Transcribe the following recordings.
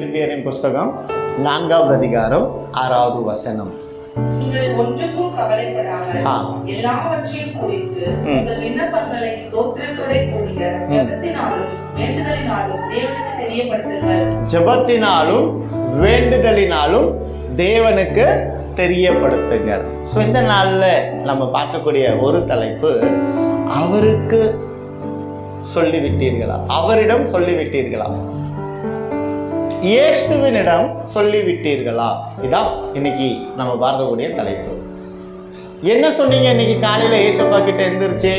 பிலிப்பியரின் புஸ்தகம் 4வது அதிகாரம் 6வது வசனம். நீங்கள் ஒன்றுக்கும் கவலைப்படாமல் எல்லாவற்றையும் குறித்து உங்கள் விண்ணப்பங்களை ஸ்தோத்திரத்தோட கூடிய ஜெபத்தினாலும் வேண்டுதலினாலும் தேவனுக்கு தெரியப்படுத்துங்கள். ஜெபத்தினாலும் வேண்டுதலினாலும் தேவனுக்கு தெரியப்படுத்துங்கள். ஸோ இந்த நாளில் நம்ம பார்க்கக்கூடிய ஒரு தலைப்பு, அவருக்கு சொல்லிவிட்டீர்களா, அவரிடம் சொல்லிவிட்டீர்களா, இயேசுவினிடம் சொல்லிவிட்டீர்களா? இதான் இன்னைக்கு நம்ம பார்க்கக்கூடிய தலைப்பு. என்ன சொன்னீங்க இன்னைக்கு காலையில ஏசப்பா கிட்ட எந்திரிச்சு?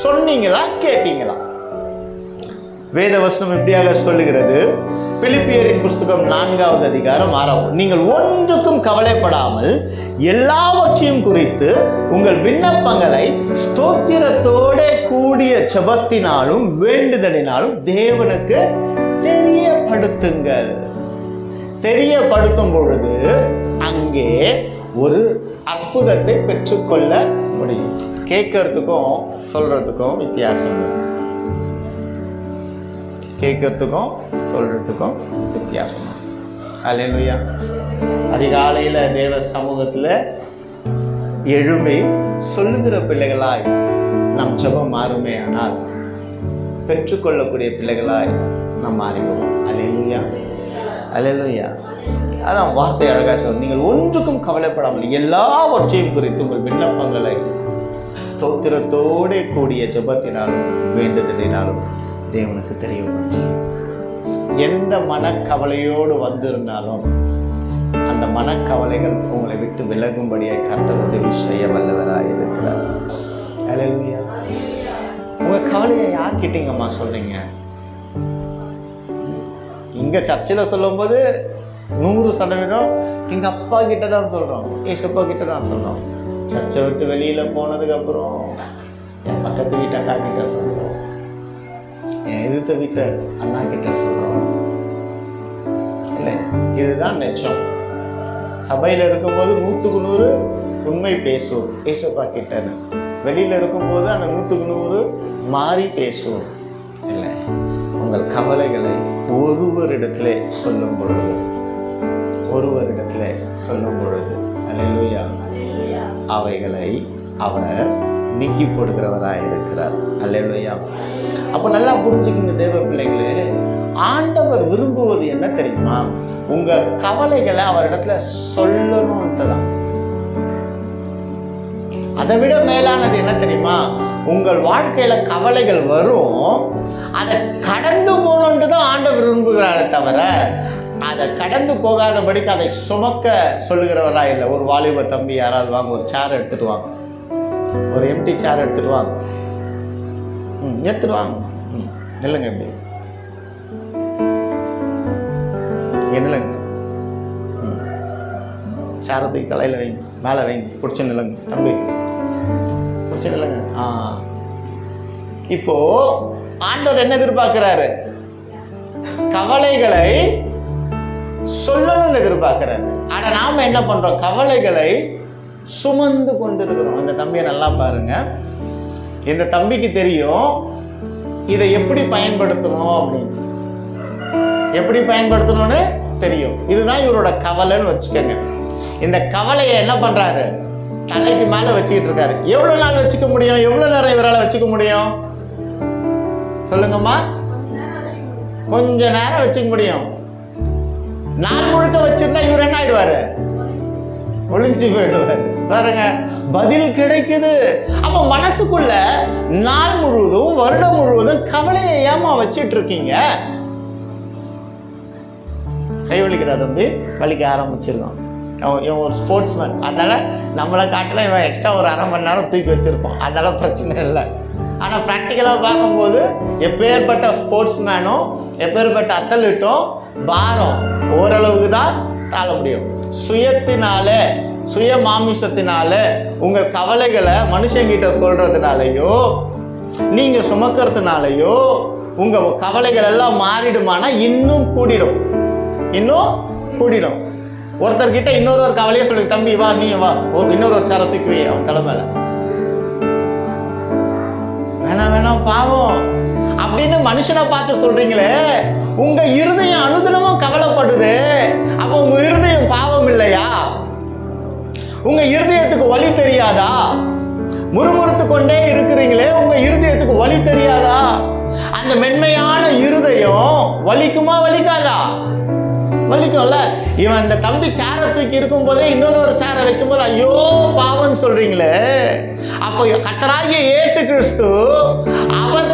சொன்னீங்களா, கேட்டீங்களா? வேதவசனம் எப்படியாக சொல்லுகிறது? பிலிப்பியரின் புஸ்தகம் 4வது அதிகாரம் 6வது. நீங்கள் ஒன்றுக்கும் கவலைப்படாமல் எல்லாவற்றையும் குறித்து உங்கள் விண்ணப்பங்களை ஸ்தோத்திரத்தோட கூடிய ஜெபத்தினாலும் வேண்டுதலினாலும் தேவனுக்கு தெரியப்படுத்துங்கள். தெரியப்படுத்தும் பொழுது அங்கே ஒரு அற்புதத்தை பெற்றுக்கொள்ள முடியும். கேட்கறதுக்கும் சொல்றதுக்கும் வித்தியாசம் இருக்கு. கேட்கறதுக்கும் சொல்றதுக்கும் வித்தியாசம். அல்லேலூயா. அதிகாலையில் தேவ சமூகத்தில் எழும்பி சொல்லுகிற பிள்ளைகளாய் நம் ஜெபம் மாறுமே ஆனால் பெற்றுக்கொள்ளக்கூடிய பிள்ளைகளாய் நாம் மாறிடுவோம். அல்லேலூயா, அல்லேலூயா. அதான் வார்த்தை அழகாக சொல்லும். நீங்கள் ஒன்றுக்கும் கவலைப்படாமல் எல்லாவற்றையும் குறித்து உங்கள் விண்ணப்பங்களை ஸ்தோத்திரத்தோடு கூடிய ஜெபத்தினாலும் வேண்டுதலினாலும் தேவனுக்கு தெரியும். எந்த மனக்கவலையோடு வந்திருந்தாலும் அந்த மனக்கவலைகள் உங்களை விட்டு விலகும்படியாக கர்த்தர் உதவி செய்ய வல்லவராக இருக்கிறார். அல்லேலூயா. உங்கள் கவலையை யார்கிட்டீங்கம்மா சொல்றீங்க? இங்க சர்ச்சில் சொல்லும்போது 100% எங்க அப்பா கிட்ட தான் சொல்றோம், ஏசப்பா கிட்ட தான் சொல்றோம். சர்ச்சை விட்டு வெளியில போனதுக்கு அப்புறம் என் பக்கத்து வீட்டு அக்கா கிட்ட சொல்றோம், என் எதிர்த்த வீட்டு அண்ணா கிட்ட சொல்றோம். இல்லை, இதுதான் நிச்சயம். சபையில் இருக்கும்போது 100க்கு 100 உண்மை பேசுவோம் ஏசப்பா கிட்டன்னு. வெளியில இருக்கும்போது அந்த 100க்கு 100 மாறி பேசுவோம். இல்லை, உங்கள் கவலைகளை ஒருவரிடத்திலே சொல்லும் பொழுது, அல்லேலூயா, அவைகளை அவர் நீக்கி போடுகிறவராக இருக்கிறார். அல்லேலூயா. அப்போ நல்லா புரிஞ்சுக்கிங்க தேவ பிள்ளைகளே, ஆண்டவர் விரும்புவது என்ன தெரியுமா? உங்க கவலைகளை அவரிடத்துல சொல்லணும்ட்டு தான். அதை விட மேலானது என்ன தெரியுமா? உங்கள் வாழ்க்கையில கவலைகள் வரும், அதை கடந்து போகணுன்ட்டு தான் ஆண்டவர் விரும்புகிறாரே தவிர அதை கடந்து போகாதபடிக்கு அதை சுமக்க சொல்லுகிறவரா இல்லை. ஒரு வாலிப தம்பி யாராவது வாங்க, ஒரு சேர் எடுத்துட்டு வாங்க, ஒரு எம்டி சேர் எடுத்துட்டு வாங்க, எடுத்துட்டு வாங்க, நில்லுங்க, எப்படி நில்லுங்க, சேரத்தை தலையில வைங்க, மேலே வைங்க, பிடிச்சி நில்லுங்க தம்பி, பிடிச்சி நில்லுங்க. இப்போ ஆண்டவர் என்ன எதிர்பார்க்கிறாரு? கவலைகளை சொல்லணும்னு எதிர்பார்க்கிறாரு. ஆனா நாம என்ன பண்றோம்? கவலைகளை சுமந்து கொண்டு இருக்கிறோம். இந்த தம்பியை நல்லா பாருங்க. இந்த தம்பிக்கு தெரியும் இதை எப்படி பயன்படுத்தணும் அப்படின்னு. எப்படி பயன்படுத்தணும்னு தெரியும். இதுதான் இவரோட கவலைன்னு வச்சுக்கோங்க. இந்த கவலையை என்ன பண்றாரு? தலைக்கு மேல வச்சுக்கிட்டு இருக்காரு. எவ்வளவு நாள் வச்சுக்க முடியும்? எவ்வளவு நேரம் இவரால் வச்சுக்க முடியும்? சொல்லுங்கம்மா. கொஞ்ச நேரம் வச்சுக்க முடியும். நாள் முழுக்க வச்சிருந்தா இவர் என்ன ஆயிடுவாரு? ஒளிஞ்சு போயிடுவாரு. பாருங்க, பதில் கிடைக்குது. அப்ப மனசுக்குள்ள நாள் முழுவதும் வருடம் முழுவதும் கவலையை ஏமா வச்சிட்டு இருக்கீங்க? கை வலிக்கிறா தம்பி? வலிக்க ஆரம்பிச்சிருக்கோம். இவன் ஒரு ஸ்போர்ட்ஸ்மேன், அதனால நம்மளை காட்டில இவன் எக்ஸ்ட்ரா ஒரு 1/2 மணி நேரம் தூக்கி வச்சிருப்பான், அதனால பிரச்சனை இல்லை. ஆனால் ப்ராக்டிக்கலாக பார்க்கும்போது எப்பேற்பட்ட ஸ்போர்ட்ஸ்மேனும் எப்பேற்பட்ட அத்லீட்டும் பாரம் ஓரளவுக்கு தான் தாழ முடியும். சுய மாமிசத்தினால உங்கள் கவலைகளை மனுஷங்கிட்ட சொல்றதுனாலையோ நீங்க சுமக்கிறதுனாலையோ உங்க கவலைகள் எல்லாம் மாறிடுமானா இன்னும் கூடிடும். ஒருத்தர்கிட்ட இன்னொரு கவலையை சொல்லுங்க, தம்பி வா, நீ வா, இன்னொரு சேர தூக்கி வை அவன் தலைமையில. வேணாம் பாவம் அப்படின்னு மனுஷனை பார்த்து சொல்றீங்களே, உங்க இருதயம் தெரியாதா? முறுமுறுத்து கொண்டே இருக்கிறீங்களே, உங்க இருதயத்துக்கு வலி தெரியாதா? அந்த மென்மையான இருதயம் வலிக்குமா வலிக்காதா? வலிக்கும்ல. இவன் அந்த தம்பி சேரை தூக்கி இருக்கும் போதே இன்னொரு சேரை வைக்கும் போது ஐயோ பாவம்னு சொல்றீங்களே. அப்போ கர்த்தராகிய இயேசு கிறிஸ்து அவர்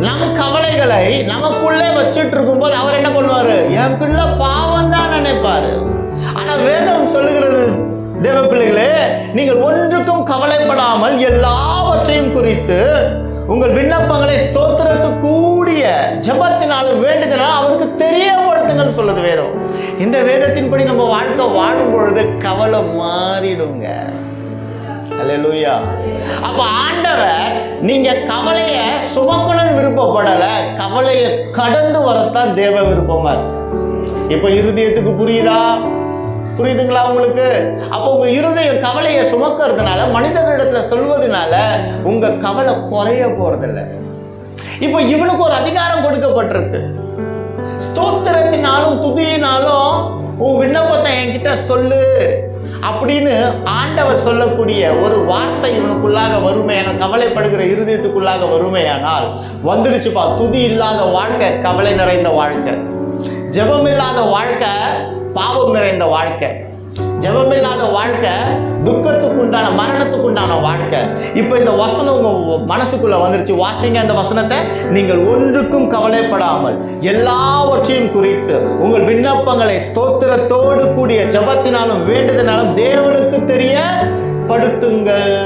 நம் கவலைகளை நமக்குள்ளே வச்சுட்டு இருக்கும் போது அவர் என்ன பண்ணுவாரு? என் பிள்ளை பாவம் தான் நினைப்பாரு. ஆனா வேதம் சொல்லுகிறது, தேவ பிள்ளைகளே, நீங்கள் ஒன்றுக்கும் கவலைப்படாமல் எல்லாவற்றையும் குறித்து உங்கள் விண்ணப்பங்களை ஸ்தோத்திரத்துக்கு கூடிய ஜெபத்தினாலும் வேண்டுதனாலும் அவருக்கு தெரியப்படுத்துங்கன்னு சொல்லுது வேதம். இந்த வேதத்தின்படி நம்ம வாழ்க்கை வாழும் பொழுது கவலை மாறிடுங்க. அல்லேலூயா. அப்ப ஆண்டவர் நீங்க கவலைய சுமக்கணும்னு விருப்பப்படல, கவலையை கடந்து வரத்தான் தேவ விருப்பமா இருக்கு. இப்ப இருதயத்துக்கு புரியுதுங்களா உங்களுக்கு? அப்போ உங்க இருதயம் கவலையை சுமக்கிறதுனால, மனிதர்களிடத்துல சொல்வதனால உங்க கவலை குறைய போறதில்லை. இப்போ இவனுக்கு ஒரு அதிகாரம் கொடுக்கப்பட்டிருக்கு. ஸ்தோத்திரத்தினாலும் துதியினாலும் உன் விண்ணப்பத்தை என்கிட்ட சொல்லு அப்படின்னு ஆண்டவர் சொல்லக்கூடிய ஒரு வார்த்தை இவனுக்குள்ளாக வறுமையான கவலைப்படுகிற இருதயத்துக்குள்ளாக வறுமையானால் வந்துடுச்சுப்பா. துதி இல்லாத வாழ்க்கை கவலை நிறைந்த வாழ்க்கை, ஜெபம் இல்லாத வாழ்க்கை பாவம் நிறைந்த வாழ்க்கை, ஜெபமில்லாத வாழ்க்கை துக்கத்துக்கு உண்டான மரணத்துக்கு உண்டான வாழ்க்கை. இப்போ இந்த வசனம் உங்க மனசுக்குள்ள வந்துருச்சு. வாசிங்க அந்த வசனத்தை. நீங்கள் ஒன்றுக்கும் கவலைப்படாமல் எல்லாவற்றையும் குறித்து உங்கள் விண்ணப்பங்களை ஸ்தோத்திரத்தோடு கூடிய ஜெபத்தினாலும் வேண்டுதனாலும் தேவனுக்கு தெரியப்படுத்துங்கள்.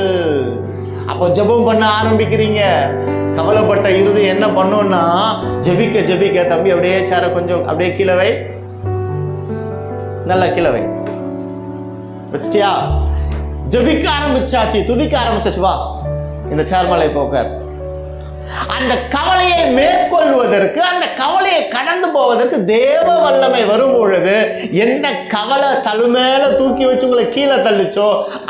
அப்போ ஜெபம் பண்ண ஆரம்பிக்கிறீங்க. கவலைப்பட்ட இருதயம் என்ன பண்ணுன்னா, ஜெபிக்க ஜெபிக்க தம்பி அப்படியே சேர கொஞ்சம் அப்படியே கீழே வை, நல்லா கீழே வை, வச்சிட்டியா? ஜெபிக்க ஆரம்பிச்சாச்சு, துதிக்க ஆரம்பிச்சாச்சு. வா இந்த சேர் மேலே போக்கார். அந்த கவலையை மேற்கொள்வதற்கு, அந்த கவலையை கடந்து போவதற்கு தேவ வல்லமை வரும் பொழுது எந்த கவலை தழுமேல தூக்கி வச்சு உங்களை கீழே தள்ளிச்சோ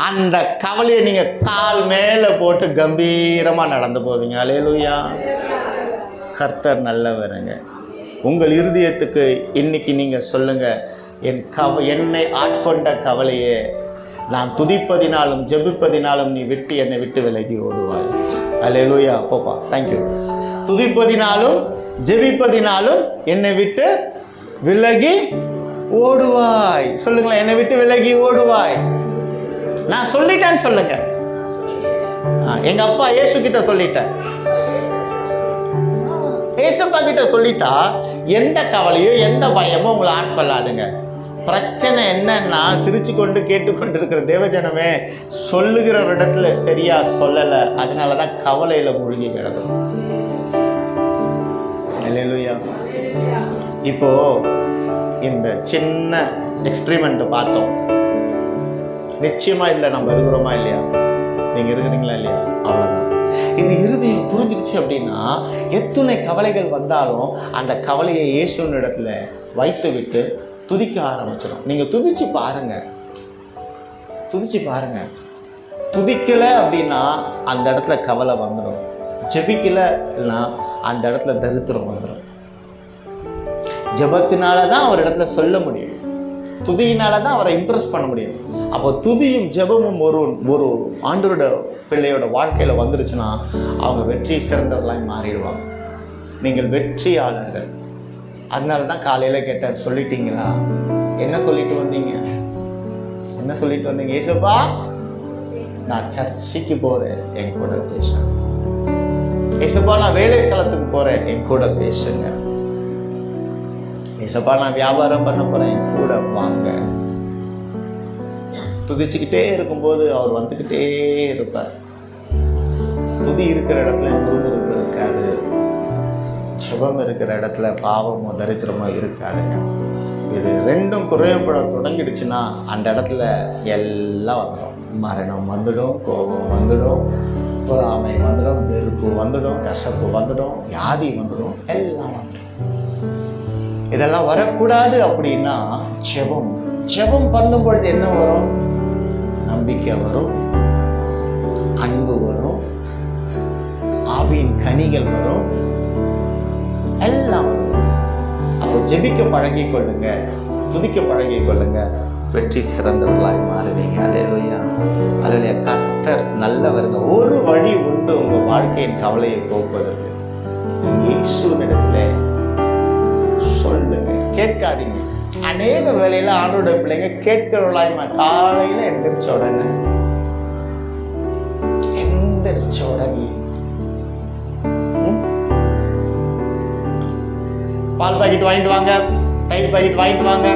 அந்த கவலையை நீங்க கால் மேல போட்டு கம்பீரமா நடந்து போவீங்க. அல்லேலூயா. கர்த்தர் நல்லவருங்க. உங்கள் இருதயத்துக்கு இன்னைக்கு நீங்க சொல்லுங்க, என்னை ஆட்கொண்ட கவலையே, நான் துதிப்பதினாலும் ஜெபிப்பதினாலும் நீ என்னை விட்டு விலகி ஓடுவாய். அல்லேலூயா. போப்பா, தேங்க்யூ. துதிப்பதினாலும் ஜெபிப்பதினாலும் என்னை விட்டு விலகி ஓடுவாய். சொல்லுங்களேன், என்னை விட்டு விலகி ஓடுவாய். நான் சொல்லிட்டேன்னு சொல்லுங்க. எங்க அப்பா இயேசு கிட்ட சொல்லிட்டேன். ஏசப்பா கிட்ட சொல்லிட்டா எந்த கவலையோ எந்த பயமோ உங்களை ஆட்கொள்ளாதுங்க. பிரச்சனை என்னன்னா, சிரிச்சு கொண்டு கேட்டுக்கொண்டு இருக்கிற தேவஜனமே, சொல்லுகிற இடத்துல சரியா சொல்லல, அதனாலதான் கவலையில மூழ்கி கிடக்கும். அல்லேலூயா. இப்போ இந்த சின்ன எக்ஸ்பிரிமெண்ட் பார்த்தோம். நிச்சயமா இல்லை நம்ம இருக்கிறோமா இல்லையா? நீங்க இருக்கிறீங்களா இல்லையா? அவ்வளவுதான். இது இருதயம் புரிஞ்சிருச்சு அப்படின்னா எத்தனை கவலைகள் வந்தாலும் அந்த கவலையை இயேசுவின் இடத்துல வைத்து விட்டு துதிக்க ஆரம்பிச்சிடும். நீங்க துதிச்சு பாருங்க, துதிக்கல அப்படின்னா அந்த இடத்துல கவலை வந்துடும். ஜெபிக்கலன்னா அந்த இடத்துல தரித்திரம் வந்துடும். ஜெபத்தினால தான் அவர் இடத்துல சொல்ல முடியும், துதியினால தான் அவரை இம்ப்ரெஸ் பண்ண முடியும். அப்போ துதியும் ஜெபமும் ஒரு ஆண்டவரோட பிள்ளையோட வாழ்க்கையில் வந்துருச்சுன்னா அவங்க வெற்றி சிறந்தவர்களாக மாறிடுவாங்க. நீங்கள் வெற்றியாளர்கள். அதனால தான் காலையில் கேட்டேன், சொல்லிட்டீங்களா? என்ன சொல்லிட்டு வந்தீங்க? ஏசப்பா நான் சர்ச்சைக்கு போகிறேன், என் கூட பேசுங்க. ஏசப்பா நான் வேலை ஸ்தலத்துக்கு போகிறேன், என் கூட பேசுங்க. ஏசப்பா நான் வியாபாரம் பண்ண போகிறேன், என் கூட வாங்க. துதிச்சுக்கிட்டே இருக்கும்போது அவர் வந்துக்கிட்டே இருப்பார். துதி இருக்கிற இடத்துல முறுமுறுப்பு இருக்காது, சுபம் இருக்கிற இடத்துல பாவமோ தரித்திரமோ இருக்காதுங்க. இது ரெண்டும் குறையப்பட தொடங்கிடுச்சுன்னா அந்த இடத்துல எல்லாம் வந்துடும். மரணம் வந்துடும், கோபம் வந்துடும், பொறாமை வந்துடும், வெறுப்பு வந்துடும், கசப்பு வந்துடும், வியாதி வந்துடும், எல்லாம் வந்துடும். இதெல்லாம் வரக்கூடாது அப்படின்னா ஜெபம் பண்ணும் பொழுது என்ன வரும்? நம்பிக்கை வரும், அன்பு வரும், ஆவியின் கனிகள் வரும், எல்லாம் வரும். அப்போ ஜெபிக்க பழகி கொள்ளுங்க, துதிக்க பழகி கொள்ளுங்க. வெற்றி சிறந்தவர்களாய் மாறுவீங்க. அல்லேலூயா, அல்லேலூயா. கர்த்தர் நல்லவருங்க. ஒரு வழி உண்டு உங்கள் வாழ்க்கையின் கவலையை போக்குவதற்கு. இயேசுவினிடத்துல சொல்லுங்க, கேட்காதீங்க. அநேக வேளையில ஆண்டோட பிள்ளைங்க கேட்கிறவர்களாய் காலையில எந்திரிச்ச உடனே பால் பாக்கெட் வாங்கிட்டு வாங்க, தயிர் பாக்கெட் வாங்கிட்டு வாங்க,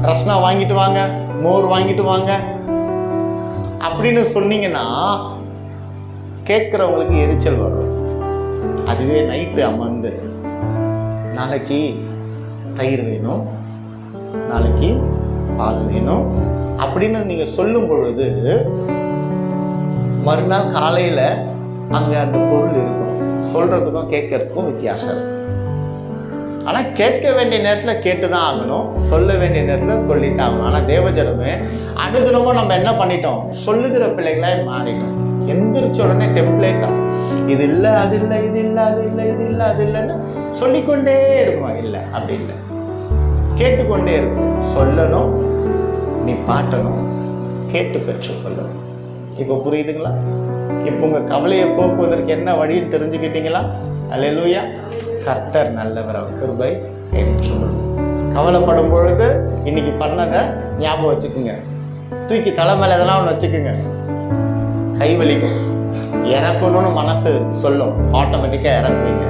ரஸ்னா வாங்கிட்டு வாங்க, மோர் வாங்கிட்டு வாங்க அப்படின்னு சொன்னீங்கன்னா கேட்குறவங்களுக்கு எரிச்சல் வரும். அதுவே நைட்டு அமர்ந்து நாளைக்கு தயிர் வேணும், நாளைக்கு பால் வேணும் அப்படின்னு நீங்கள் சொல்லும் பொழுது மறுநாள் காலையில் அங்கே அந்த பொருள் இருக்கும். சொல்கிறதுக்கும் கேட்கறதுக்கும் வித்தியாசம் இருக்கும். ஆனால் கேட்க வேண்டிய நேரத்தில் கேட்டு தான் ஆகணும், சொல்ல வேண்டிய நேரத்தில் சொல்லித்தான் ஆகணும். ஆனால் தேவஜனமே அனுதினமும் நம்ம என்ன பண்ணிட்டோம்? சொல்லுகிற பிள்ளைகளாக மாறிட்டோம். எந்திரிச்ச உடனே டெம்ப்ளேட்டா இது இல்லை, அது இல்லை, இது இல்லை, அது இல்லை, இது இல்லை, அது இல்லைன்னு சொல்லிக்கொண்டே இருக்கணும். இல்லை, அப்படி இல்லை, கேட்டுக்கொண்டே இருக்கும். சொல்லணும், நீ பாட்டணும், கேட்டு பெற்றுக்கொள்ளணும். இப்போ புரியுதுங்களா? இப்போ உங்கள் கவலையை போக்குவதற்கு என்ன வழின்னு தெரிஞ்சுக்கிட்டீங்களா? அல்லேலூயா. கர்த்தர் நல்லவர், அவர் கிருபை என்றும். கவலைப்படும் பொழுது இன்னைக்கு பண்ணதை ஞாபகம் வச்சுக்குங்க. தூக்கி தலை மேலே எதெல்லாம் ஒன்று வச்சுக்குங்க. கை வலிக்கும், இறக்கணும்னு மனசு சொல்லும், ஆட்டோமேட்டிக்காக இறக்குவீங்க.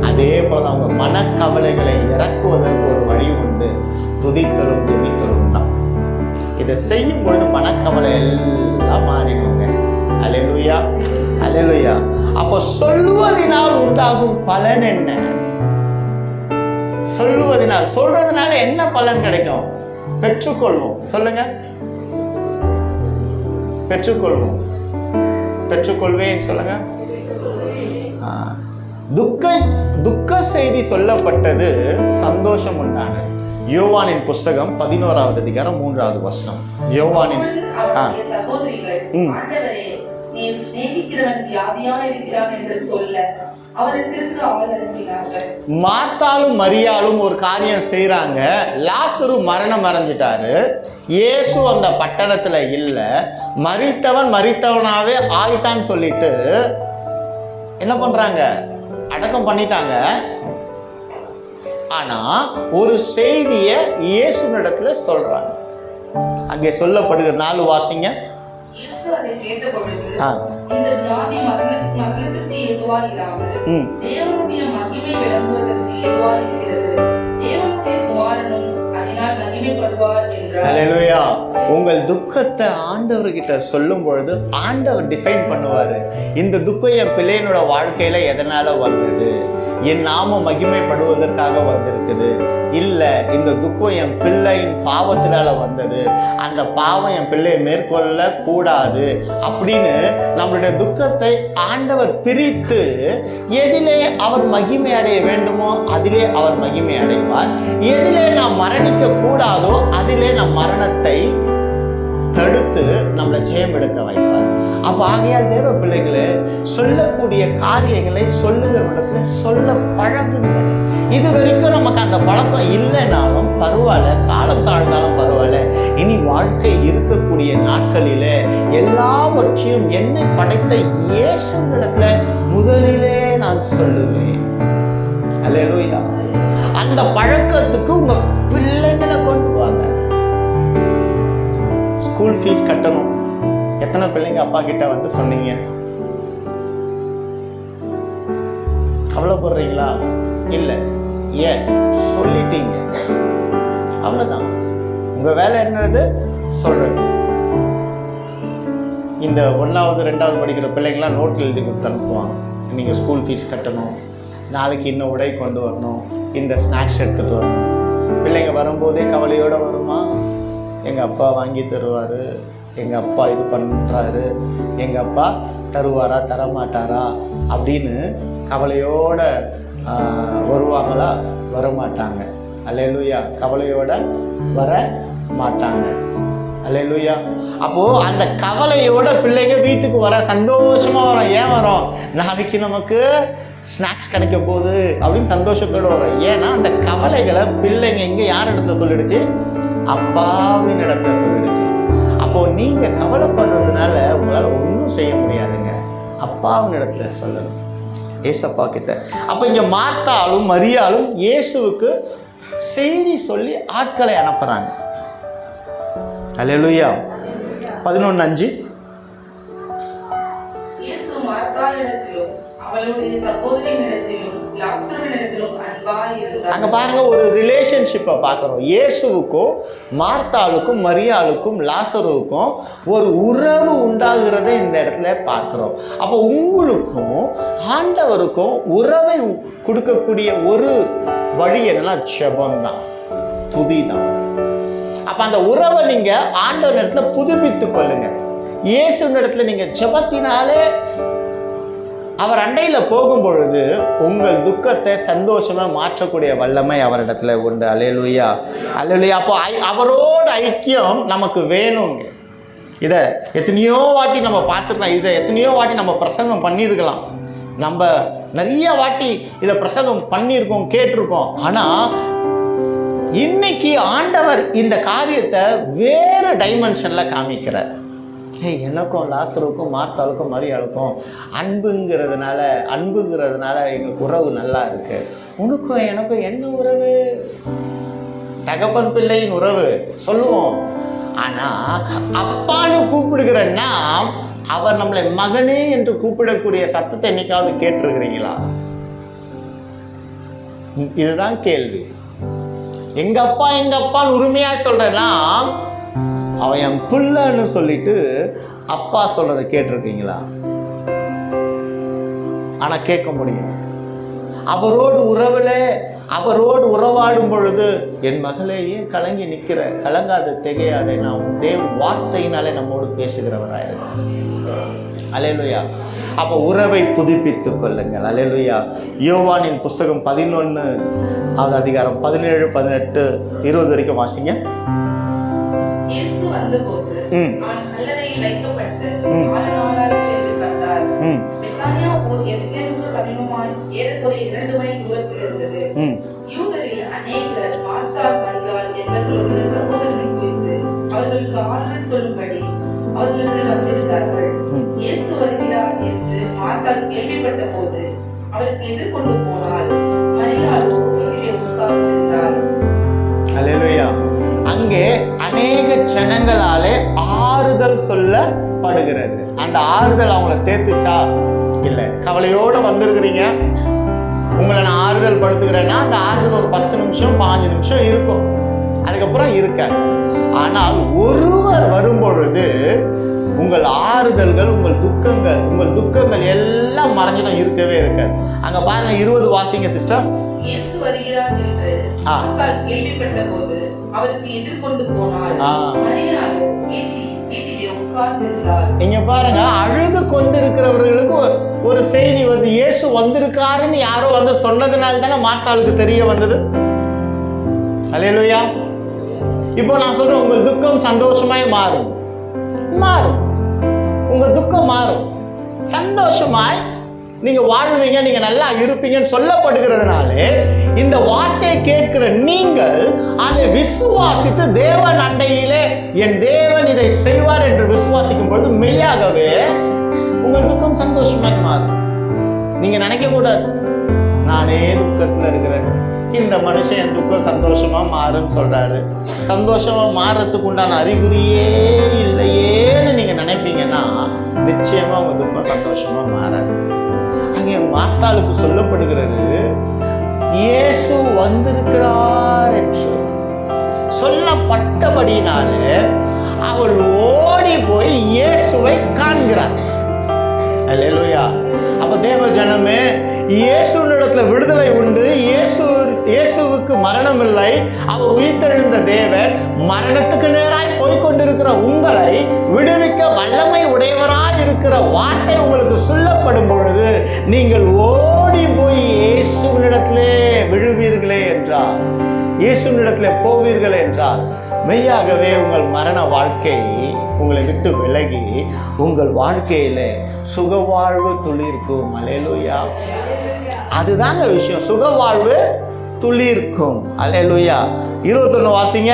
அதே போல அவங்க மனக்கவலைகளை இறக்குவதற்கு ஒரு வழி உண்டு. துதித்தலும் ஜெபித்தலும் தான். இதை செய்யும் பொழுது மனக்கவலை எல்லாம் மாறிடுங்க. அல்லேலூயா, அல்லேலூயா. அப்போ சொல்லுவதினால் உண்டாகும் பலன் என்ன? சொல்லுவதினால், சொல்றதுனால என்ன பலன் கிடைக்கும்? பெற்றுக்கொள்வோம். சொல்லுங்க, பெற்றுக்கொள்வோம். பெற்றுக்கொள்வேன் சொல்லுங்க. துக்க செய்தி சொல்லப்பட்டது, சந்தோஷம் உண்டானது. யோவானின் புஸ்தகம் 11வது அதிகாரம் 3வது வசனம். யோவானின் சகோதரிகள் ஆண்டவரே, நீர் சிநேகிக்கிறவன் வியாதியா இருக்கிறான் என்று சொல்ல அவரிடத்திற்கு ஆள் அனுப்பினார்கள். மார்த்தாலும் மரியாளும் ஒரு காரியம் செய்யறாங்க. லாசரு மரணம் அடைஞ்சிட்டாரு. இயேசு அந்த பட்டணத்துல இல்ல. மரித்தவனாவே ஆயிட்டான்னு சொல்லிட்டு என்ன பண்றாங்க? அடக்கம் பண்ணிட்டாங்க. ஆனா ஒரு செய்தியை இயேசுவினிடத்துல சொல்றாங்க. அங்கே சொல்லப்படுகிற 4 வாசிங்க. இயேசு அதை கேட்டபொழுது, இந்த வியாதி மரணத்துக்கு ஏதுவாய் இராமல் தேவனுடைய மகிமை விளங்குவதற்கு ஏதுவாய் இருக்கிறது. தேவனுடைய குமாரனும் அதனால் மகிமைப்படுவார் என்றார். அல்லேலூயா. உங்கள் துக்கத்தை ஆண்டவர்கிட்ட சொல்லும் பொழுது ஆண்டவர் டிஃபைன் பண்ணுவாரு. இந்த துக்கம் என் பிள்ளையனோட வாழ்க்கையில எதனால வந்தது? என் நாமம் மகிமைப்படுவதற்காக வந்திருக்குது. இல்லை, இந்த துக்கம் என் பிள்ளையின் பாவத்தினால வந்தது. அந்த பாவம் என் பிள்ளையை மேற்கொள்ள கூடாது அப்படின்னு நம்மளுடைய துக்கத்தை ஆண்டவர் பிரித்து எதிலே அவர் மகிமை அடைய வேண்டுமோ அதிலே அவர் மகிமை அடைவார். எதிலே நாம் மரணிக்க கூடாதோ அதிலே நம் மரணத்தை தடுத்து நம்மளை ஜெயம் எடுக்க வைப்பார். அப்போ ஆகையால் தேவ பிள்ளைகளே, சொல்லக்கூடிய காரியங்களை சொல்லுகிற இடத்துல சொல்ல பழகுங்க. இது வரைக்கும் நமக்கு அந்த பழக்கம் இல்லைனாலும் பரவாயில்ல, காலம் தாழ்ந்தாலும் பரவாயில்ல. இனி வாழ்க்கை இருக்கக்கூடிய நாட்களிலே எல்லாவற்றையும் என்னை படைத்த இயேசுவிடத்துல முதலிலே நான் சொல்லுவேன். அல்லேலூயா. அந்த பழக்கத்துக்கு உங்க பிள்ளைகளை கொண்டு வாங்க. ஸ்கூல் ஃபீஸ் கட்டணும். எத்தனை பிள்ளைங்க அப்பா கிட்ட வந்து சொன்னீங்க? கவலைப்படுறீங்களா? இல்லை. ஏன்? சொல்லிட்டீங்க, அவ்வளோதான். உங்க வேலை என்னது? சொல்றது. இந்த 1வது 2வது படிக்கிற பிள்ளைங்களாம் நோட்டில் எழுதி கொடுத்து அனுப்புவாங்க. நீங்கள் ஸ்கூல் ஃபீஸ் கட்டணும், நாளைக்கு இன்னும் உடை கொண்டு வரணும், இந்த ஸ்நாக்ஸ் எடுத்துகிட்டு வரணும். பிள்ளைங்க வரும்போதே கவலையோடு வருமா? எங்கள் அப்பா வாங்கி தருவார், எங்கள் அப்பா இது பண்ணுறாரு, எங்கள் அப்பா தருவாரா தரமாட்டாரா அப்படின்னு கவலையோடு வருவாங்களா? வரமாட்டாங்க. அல்லேலூயா. கவலையோட வர மாட்டாங்க. அல்லேலூயா. அப்போது அந்த கவலையோட பிள்ளைங்க வீட்டுக்கு வர சந்தோஷமாக வரும். ஏன் வரும்? நாளைக்கு நமக்கு ஸ்நாக்ஸ் கிடைக்க போகுது அப்படின்னு சந்தோஷத்தோடு வரும். ஏன்னா அந்த கவலைகளை பிள்ளைங்க இங்கே யார் இடத்துல சொல்லிடுச்சு? அப்பாவின் இடத்துல சொல்லிடுச்சு. அப்போ நீங்க கவலைப்படுறதுனால உங்களால ஒன்றும் செய்ய முடியாதுங்க. அப்பாவின் இடத்துல சொல்லணும், ஏசப்பா கிட்ட. அப்போ இங்க மார்த்தாலும் மரியாளும் இயேசுவுக்கு செய்தி சொல்லி ஆட்களை அனுப்புறாங்க. அல்லேலூயா. 11:5. இயேசு மார்த்தாளிடத்திலும் அவளுடைய சகோதரியினிடத்திலும் லாசருவினிடத்திலும் அன்பாய் இருந்தார். அங்க பாருங்க, ஒரு ரிலேஷன்ஷிப்பை பார்க்குறோம். இயேசுவுக்கும் மார்த்தாளுக்கும் மரியாளுக்கும் லாசருவுக்கும் ஒரு உறவு உண்டாகிறதை இந்த இடத்துல பார்க்குறோம். அப்போ உங்களுக்கும் ஆண்டவருக்கும் உறவை கொடுக்கக்கூடிய ஒரு வழி என்னன்னா ஜெபம்தான், துதி தான். அப்ப அந்த உறவை நீங்க ஆண்டவர் இடத்துல புதுப்பித்து கொள்ளுங்க. இயேசுவின் இடத்துல நீங்க ஜெபத்தினாலே அவர் அண்டையில போகும் பொழுது உங்கள் துக்கத்தை சந்தோஷமா மாற்றக்கூடிய வல்லமை அவரிடத்துல உண்டு. அல்லேலூயா, அல்லேலூயா. அப்போ அவரோட ஐக்கியம் நமக்கு வேணுங்க. இதை எத்தனையோ வாட்டி நம்ம பார்த்துக்கலாம், இதை எத்தனையோ வாட்டி நம்ம பிரசங்கம் பண்ணியிருக்கலாம், நம்ம நிறைய வாட்டி இதை பிரசங்கம் பண்ணியிருக்கோம், கேட்டிருக்கோம். ஆனால் இன்னைக்கு ஆண்டவர் இந்த காரியத்தை வேறு டைமென்ஷனில் காமிக்கிறார். எனக்கும் லாசருக்கும் மார்த்தாளுக்கும் மரியாளுக்கும் அன்புங்கிறதுனால எங்களுக்கு உறவு நல்லா இருக்கு. உனக்கும் எனக்கும் என்ன உறவு? தகப்பன் பிள்ளையின் உறவு சொல்லுவோம். ஆனால் அப்பான்னு கூப்பிடுகிறன்னா அவர் நம்மளை மகனே என்று கூப்பிடக்கூடிய சத்தத்தை என்னைக்காவது கேட்டிருக்கிறீங்களா? இதுதான் கேள்வி. எங்க அப்பான்னு உரிமையா சொல்றேன்னா அவன் என் புள்ளன்னு சொல்லிட்டு அப்பா சொல்றதை கேட்டிருக்கீங்களா? ஆனா கேட்க முடியும். அவரோடு உறவாடும் பொழுது என் மகளே ஏன் கலங்கி நிற்கிற, கலங்காத திகையாதே, நான் தேவன் வார்த்தையினாலே நம்மோடு பேசுகிறவராயிருக்கிறேன். அல்லேலூயா. அப்போ உறவை புதுப்பித்துக் கொள்ளுங்கள். அல்லேலூயா. யோவானின் புஸ்தகம் 11வது அதிகாரம் 17, 18, 20 வரைக்கும் வாசிங்க. இயேசு வந்தபோது அவன் கல்லறையில் வைக்கப்பட்டு 4 நாளாக சென்று கண்டார். பெத்தானியா ஊர் எருசலேமுக்கு சமீபமாய் ஏறக்குறைய 2 மைல் தூரத்தில் இருந்தது. யூதரில் அநேகர் மார்த்தாள் மரியாள் என்பவர்களுடைய சகோதரனை குறித்து அவர்களுக்கு ஆறுதல் சொல்லும்படி அவர்களிடத்தில் வந்திருந்தார்கள். இயேசு வருகிறார் என்று மார்த்தாள் கேள்விப்பட்ட போது அவருக்கு எதிர்கொண்டு போனாள். மரியாளோ வீட்டிலே உட்கார்ந்திருந்தாள். அல்லேலூயா. அங்கே அநேக ஜனங்களாலே ஆறுதல் சொல்லப்படுகிறது. அந்த ஆறுதல் அவங்கள தேத்துச்சா? இல்லை. கவலையோடு வந்திருக்கிறீங்க, உங்களை நான் ஆறுதல் படுத்துக்கிறேன்னா அந்த ஆறுதல் ஒரு 10 நிமிஷம் 15 நிமிஷம் இருக்கும், அதுக்கப்புறம் இருக்காது. ஆனால் ஒருவர் வரும்பொழுது உங்கள் ஆறுதல்கள், உங்கள் துக்கங்கள் எல்லாம் மறைஞ்சிடும், இருக்கவே இருக்காது. அங்க பாருங்க, 20 வாசிங்க சிஸ்டர். இயேசு வருகிறார் என்று மார்த்தாள் கேள்விப்பட்ட போது அவருக்கு எதிர்கொண்டு போனாள். மரியாளோ வீட்டிலே உட்கார்ந்திருந்தாள். இங்க பாருங்க, அழுது கொண்டிருக்கிறவர்களுக்கு ஒரு செய்தி வருது. இயேசு வந்திருக்காருன்னு யாரோ வந்து சொன்னதுனால தானே மார்த்தாளுக்கு தெரிய வந்தது. அல்லேலூயா. இப்போ நான் சொல்றேன், உங்கள் துக்கம் சந்தோஷமாய் மாறும். உங்க துக்கம் மாறும், சந்தோஷமாய் நீங்க வாழ்வீங்க, நீங்க நல்லா இருப்பீங்கன்னு சொல்லப்படுகிறதுனாலே இந்த வார்த்தையை கேட்கிற நீங்கள் அதை விசுவாசித்து தேவன் அண்டையிலே என் தேவன் இதை செய்வார் என்று விசுவாசிக்கும் பொழுது மெய்யாகவே உங்கள் துக்கம் சந்தோஷமாய் மாறும். நீங்க நினைக்க கூடாது, நானே துக்கத்துல இருக்கிறேன், இந்த மனுஷன் என் துக்கம் சந்தோஷமா மாறுன்னு சொல்றாரு. சந்தோஷமா மாறுறதுக்கு உண்டான அறிகுறியே இல்லையேன்னு நீங்க நினைப்பீங்கன்னா நிச்சயமா உங்க துக்கம் சந்தோஷமா மாறாது. அங்கே மார்த்தாளுக்கு சொல்லப்படுகிறது, இயேசு வந்திருக்கிறார் என்று சொல்லப்பட்டபடினாலே அவள் ஓடி போய் இயேசுவை காண்கிறார். அல்லேலூயா. அப்ப தேவ ஜனமே, இயேசுவினிடத்துல விடுதலை உண்டு. இயேசுவுக்கு மரணம் இல்லை. அவர் உயிர்த்தெழுந்த தேவன் மரணத்துக்கு நேராய் போய்கொண்டிருக்கிற உங்களை விடுவிக்க வல்லமை உடையவராய் இருக்கிற வார்த்தை உங்களுக்கு சொல்லப்படும் பொழுது நீங்கள் ஓடி போய் இயேசுவினிடத்திலே விழுவீர்களே என்றால், இயேசுவினிடத்திலே போவீர்களே என்றால் மெய்யாகவே உங்கள் மரண வாழ்க்கை உங்களை விட்டு விலகி உங்கள் வாழ்க்கையில சுகவாழ்வு துளிர்க்கும். அல்லேலூயா. அதுதாங்க விஷயம். சுகவாழ்வு துளிர்க்கும். அல்லேலூயா. 21 வாசிங்க.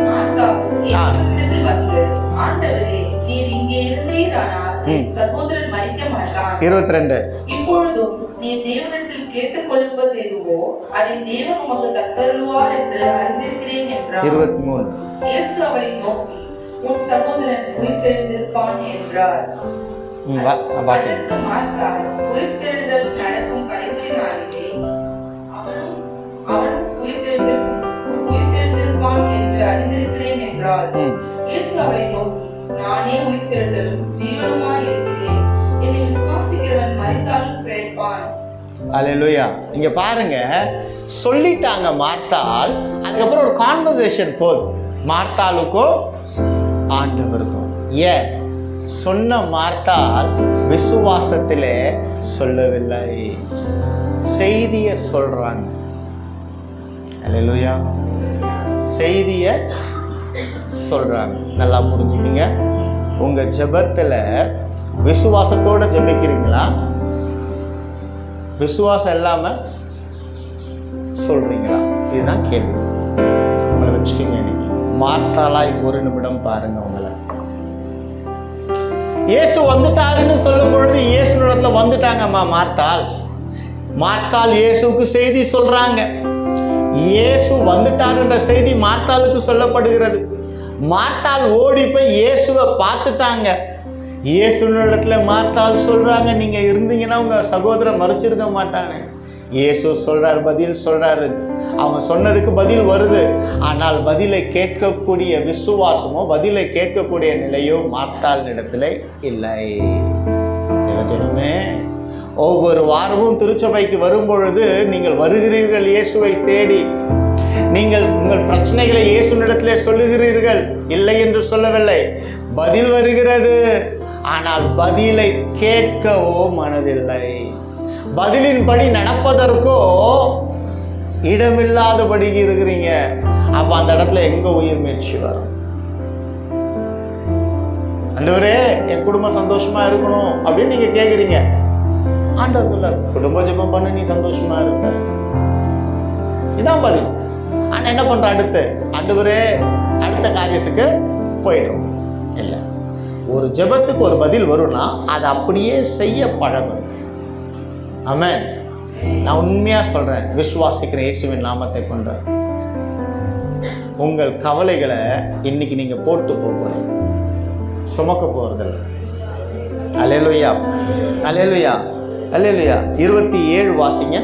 மார்த்தாள் இயேசுவினிடத்தில் வந்து, ஆண்டவரே, நீர் இங்கே இருந்தீரானால் என் சகோதரன் மரிக்க மாட்டான். 22. இப்பொழுதும் நீர் தேவனிடத்தில் கேட்டுக்கொள்வது எதுவோ அதை தேவன் உமக்கு தந்தருளுவார் என்று அறிந்திருக்கிறேன் என்றார். 23. இயேசு அவளை நோக்கி, உன் சகோதரன் உயிர்த்தெழுந்திருப்பான் என்றார். அதற்கு மார்த்தாள், உயிர்த்தெழுதல் நடக்கும் கடைசி நாளிலே அவனும் உயிர்த்தெழுந்திருப்பான் என்று அறிந்திருக்கிறேன் என்றார். இயேசு அவளை நோக்கி, நானே உயிர்த்தெழுதலும் ஜீவனுமாய் இருக்கிறேன். என்னை விசுவாசிக்கிறவன் மரித்தாலும் பிழைப்பான். அல்லேலூயா. இங்க பாருங்க, சொல்லிட்டாங்க மார்த்தாள். அதுக்கப்புறம் ஒரு கான்வர்சேஷன் போகுது மார்த்தாளுக்கும் ஆண்டவருக்கும். ஏன் சொன்ன மார்த்தாள் விசுவாசத்திலே சொல்லவில்லை, செய்திய சொல்றாங்க. அல்லேலூயா. செய்திய சொல்றாங்க. நல்லா புரிஞ்சுக்கிங்க. உங்க ஜெபத்துல விசுவாசத்தோட ஜெபிக்கிறீங்களா, விசுவாசம் இல்லாம சொல்றீங்களா? இதுதான் கேள்வி. உங்களை வச்சுக்கோங்க. இன்னைக்கு மார்த்தாளாய் ஒரு நிமிடம் பாருங்க உங்களை. இயேசு வந்துட்டாருன்னு சொல்லும் பொழுது இயேசுனிடத்துல வந்துட்டாங்கம்மா மார்த்தாள். மார்த்தாள் இயேசுக்கு செய்தி சொல்றாங்க. இயேசு வந்துட்டாருன்ற செய்தி மார்த்தாளுக்கு சொல்லப்படுகிறது. மார்த்தாள் ஓடி போய் இயேசுவை பார்த்துட்டாங்க. இயேசுனிடத்துல மார்த்தாள் சொல்றாங்க, நீங்க இருந்தீங்கன்னா உங்க சகோதரன் மறிச்சிருக்க மாட்டாங்க. இயேசு சொல்றாரு, பதில் சொல்றாரு. அவங்க சொன்னதுக்கு பதில் வருது. ஆனால் பதிலை கேட்கக்கூடிய விசுவாசமோ பதிலை கேட்கக்கூடிய நிலையோ மார்த்தாள் இடத்துல இல்லை. தேவஜனமே, ஒவ்வொரு வாரமும் திருச்சபைக்கு வரும் பொழுது நீங்கள் வருகிறீர்கள் இயேசுவை தேடி. நீங்கள் உங்கள் பிரச்சனைகளை இயேசுனிடத்திலே சொல்லுகிறீர்கள், இல்லை என்று சொல்லவில்லை. பதில் வருகிறது. ஆனால் பதிலை கேட்கவோ மனதில்லை. பதிலின்படி நடப்பதற்கோ இடமில்லாதபடி இருக்கிறீங்க. அப்ப அந்த இடத்துல எங்க உயிர் மீட்சி வரும்? ஆண்டவரே, என் குடும்பம் சந்தோஷமா இருக்கணும் அப்படின்னு நீங்க கேக்குறீங்க. ஆண்டவர் சொல்றார், குடும்ப ஜெபம் பண்ண நீ சந்தோஷமா இருப்ப. இதான் பதில். ஆனா என்ன பண்ற? அடுத்து ஆண்டவரே அடுத்த காரியத்துக்கு போயிடும். இல்லை, ஒரு ஜெபத்துக்கு ஒரு பதில் வரும்னா அதை அப்படியே செய்ய பழகணும். ஆமென். நான் உண்மையா சொல்றேன், விசுவாசிக்கிற இயேசுவின் நாமத்தை கொண்டு உங்கள் கவலைகளை இன்னைக்கு நீங்க போட்டு போறீங்க, சுமக்க போறதில்லை. அல்லேலூயா, அல்லேலூயா, அல்லேலூயா. 27 வாசிங்க.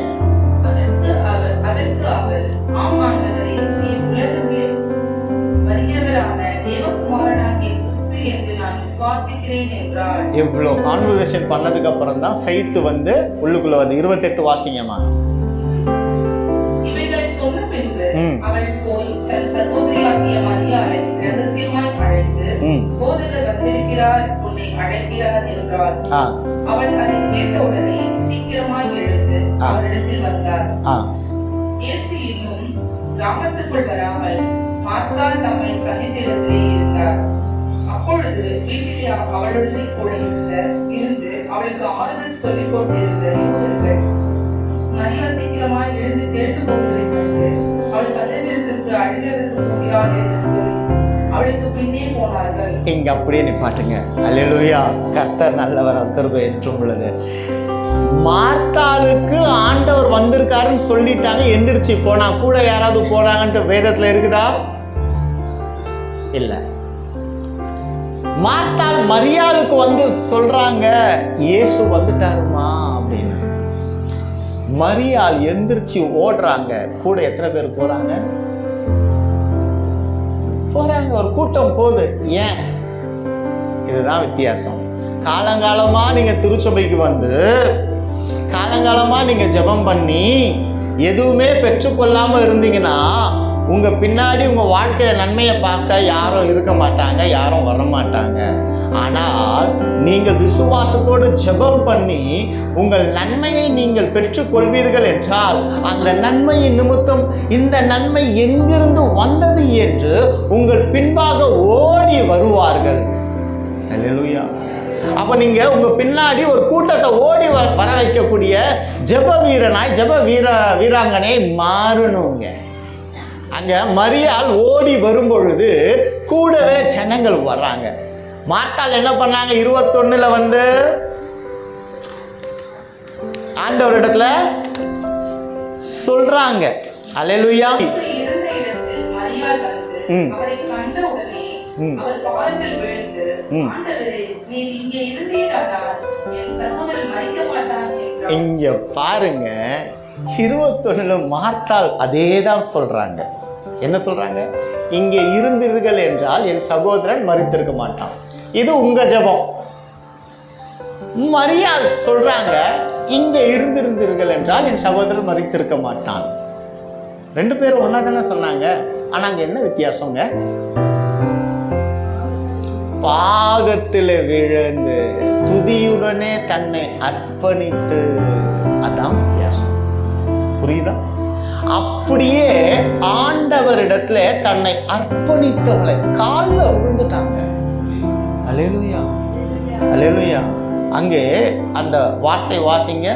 அதற்கு அவள், ஆம் ஆண்டவரே, நீர் உலகத்தில் வருகிறவரான தேவகுமாரனாகிய கிறிஸ்து என்று நான் விசுவாசிக்கிறேன் என்றாள். இவ்வளோ கான்வர்சேஷன் பண்ணதுக்கு அப்புறம் தான் ஃபெய்த் வந்து உள்ளுக்குள்ள வந்து 28 வாசிங்கம்மா. இவைகளை சொன்ன பின்பு அவள் போய் தன் சகோதரியாகிய மரியாளை ரகசியமாய் அழைத்து, போதகர் வந்திருக்கிறார், உன்னை அழைக்கிறார் என்றாள். அவள் அதை கேட்ட உடனே சீக்கிரமாய் எழுந்து அவரிடத்தில் வந்தார். இயேசு இன்னும் கிராமத்துக்குள் வராமல் மார்த்தாள் தம்மை சந்தித்த இடத்திலே இருந்தார். அப்பொழுது வீட்டிலே அவளுடனே கூட இருந்து அவளுக்கு ஆறுதல் சொல்லிக் கொண்டிருந்த யூதர்கள் மரியாள் சீக்கிரமாய் எழுந்து போகிறதை கண்டு அவள் கல்லறைக்கு அழுகிறதுக்கு போகிறாள் என்று சொல்லி அவளுக்கு பின்னே போனார்கள். இங்க அப்படியே நிப்பாட்டுங்க. அல்லேலூயா. கர்த்தர் நல்லவர், கிருபை என்றும் உள்ளது. மார்த்தாளுக்கு ஆண்டவர் வந்திருக்காருன்னு சொல்லிட்டாங்க, எந்திரிச்சு போனா. கூட யாராவது போனாங்கன்ட்டு வேதத்துல இருக்குதா? இல்ல. மார்த்தாள் மரியாளுக்கு வந்து சொல்றாங்க, இயேசு வந்துட்டாருமா அப்படின்னு. மரியாள் எந்திரிச்சு ஓடுறாங்க. கூட எத்தனை பேர் போறாங்க? போறாங்க, ஒரு கூட்டம் போகுது. ஏன்? இதுதான் வித்தியாசம். காலங்காலமா நீங்க திருச்சபைக்கு வந்து காலங்காலமா நீங்க ஜெபம் பண்ணி எதுவுமே பெற்றுக்கொள்ளாம இருந்தீங்கன்னா உங்க பின்னாடி உங்க வாழ்க்கையில நன்மையை பார்க்க யாரும் இருக்க மாட்டாங்க, யாரும் வர மாட்டாங்க. ஆனால் நீங்கள் விசுவாசத்தோடு ஜெபம் பண்ணி உங்கள் நன்மையை நீங்கள் பெற்றுக்கொள்வீர்கள் என்றால் அந்த நன்மையின் நிமித்தம் இந்த நன்மை எங்கிருந்து வந்தது என்று உங்கள் பின்பாக ஓடி வருவார்கள். அல்லேலூயா. அப்ப நீங்க உங்க பின்னாடி ஒரு கூட்டத்தை ஓடி வர வைக்கக்கூடிய ஜெப வீரனாய் ஜெப வீராங்கனை மாறணுங்க. அங்க மரியாள் ஓடி வரும் பொழுது கூடவே ஜனங்கள் வர்றாங்க. மார்த்தாள் என்ன பண்ணாங்க? 21 வந்து ஆண்டவர் இடத்துல சொல்றாங்க. அல்லேலூயா. இருந்த இடத்தில் மரியாள் வந்து அவரை கண்ட உடனே அவர் பாதத்தில் விழுந்து, ஆண்டவரே, நீர் இங்கே இருந்தீரானால் என் சகோதரன் மரிக்க மாட்டான் என்றார். இங்க பாருங்க, 21 மார்த்தாள் அதே தான் சொல்றாங்க. என்ன சொல்றாங்க? இங்கே இருந்தீர்கள் என்றால் என் சகோதரன் மரித்திருக்க மாட்டான். இது உங்க ஜெபம். மரியாள் சொல்றாங்க, இங்க இருந்திருந்தீர்கள் என்றால் என் சகோதரன் மரித்திருக்க மாட்டான். 2 பேரும் ஒன்னா தானே சொன்னாங்க. ஆனா அங்க என்ன வித்தியாசங்க? பாதத்தில் விழுந்து துதியுடனே தன்னை அர்ப்பணித்து, அதான் வித்தியாசம். புரியுதா? அப்படியே ஆண்டவரிடத்துல தன்னை அர்ப்பணித்தவளை காலில் விழுந்துட்டாங்க. அல்லேலூயா, அல்லேலூயா. அங்கே அந்த வார்த்தை வாசிங்க.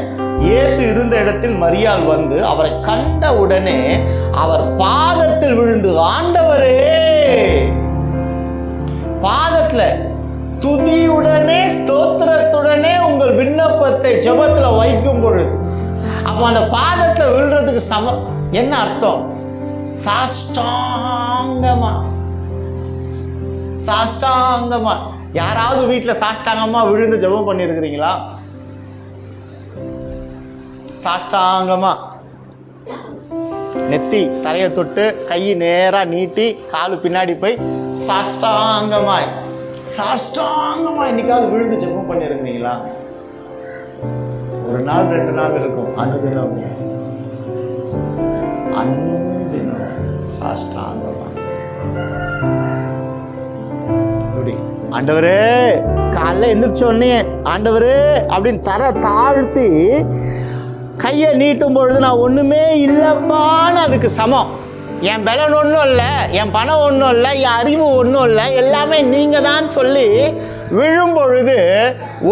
இயேசு இருந்த இடத்தில் மரியாள் வந்து அவரை கண்ட உடனே அவர் பாதத்தில் விழுந்து, ஆண்டவரே, பாதத்துல துதியுடனே ஸ்தோத்திரத்துடனே உங்கள் விண்ணப்பத்தை ஜெபத்துல வைக்கும் பொழுது, அப்போ அந்த பாதத்துல விழுறதுக்கு என்ன அர்த்தம்? சாஷ்டாங்கமா. சாஷ்டாங்கமா. யாராவது வீட்டுல சாஷ்டாங்கமா விழுந்து ஜெபம் பண்ணிருக்கிறீங்களா? சாஷ்டாங்கமா நெத்தி தரையை தொட்டு கை நேரா நீட்டி காலு பின்னாடி போய் சாஷ்டாங்கமாய் சாஷ்டாங்கமாய் இன்னைக்காவது விழுந்து ஜெபம் பண்ணிருக்கிறீங்களா? 1 நாள் 2 நாள் இருக்கும். அனுதினம் சாஷ்டாங்கமா. ஆண்டவரே, காலைல எந்திரிச்ச உடனே ஆண்டவரே அப்படின்னு தர தாழ்த்தி கையை நீட்டும் பொழுது நான் ஒண்ணுமே இல்லப்பான்னு அதுக்கு சமம். என் பலன் ஒன்றும் இல்லை, என் பணம் ஒன்றும் இல்லை, என் அறிவு ஒன்றும் இல்லை, எல்லாமே நீங்க தான் சொல்லி விழும் பொழுது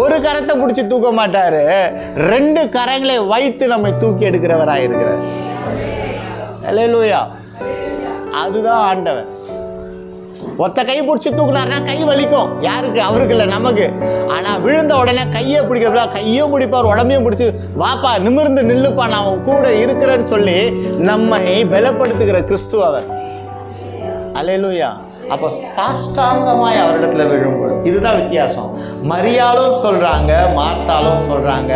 ஒரு கரத்தை பிடிச்சி தூக்க மாட்டாரு, 2 கரங்களை வைத்து நம்மை தூக்கி எடுக்கிறவராயிருக்கிறார். அல்லேலூயா. அதுதான் ஆண்டவர். ஒத்த கை பிடிச்சி தூக்குனாருன்னா கை வலிக்கும். யாருக்கு? அவருக்கு இல்லை, நமக்கு. ஆனால் விழுந்த உடனே கையை பிடிக்கிறப்ப கையும் பிடிப்பார், உடம்பையும் பிடிச்சி வாப்பா நிமிர்ந்து நில்லுப்பா நான் உன் கூட இருக்கிறேன்னு சொல்லி நம்மை பலப்படுத்துகிற கிறிஸ்து அவர். அல்லேலூயா. அப்போ சாஷ்டாங்கமாய் அவரிடத்துல விழும்போது இதுதான் வித்தியாசம். மரியாளும் சொல்றாங்க, மார்த்தாளும் சொல்றாங்க.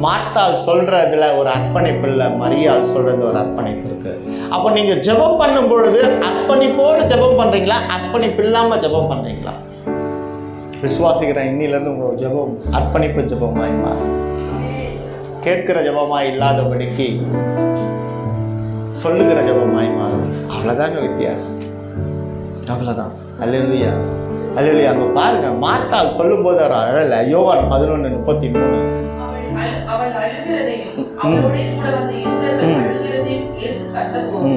மார்த்தாள் சொல்றதுல ஒரு அர்ப்பணிப்பு இல்லை, மரியாள் சொல்றது ஒரு அர்ப்பணிப்பு இருக்கு. அப்போ நீங்க ஜெபம் பண்ணும் பொழுது அர்ப்பணிப்போடு ஜெபம் பண்றீங்களா, அர்ப்பணிப்பு இல்லாம ஜெபம் பண்றீங்களா? விசுவாசிக்கிற இன்னிலிருந்து உங்க ஜெபம் அர்ப்பணிப்பு ஜெபமாய் மாறும். கேட்கிற ஜெபமாய் இல்லாதபடிக்கு சொல்லுகிற ஜெபமாய் மாறும். அவ்வளவுதாங்க வித்தியாசம். அவ்வளவுதான். அல்லேலூயா, அல்லேலூயா. நம்ம பாருங்க, மார்த்தாள் சொல்லும் போது அவர் அழல. யோவான் 11:33. அவள் அழுகிறதையும் அவளோட கூட வந்த யூதர்கள் அழுகிறதையும் இயேசு கண்டபோது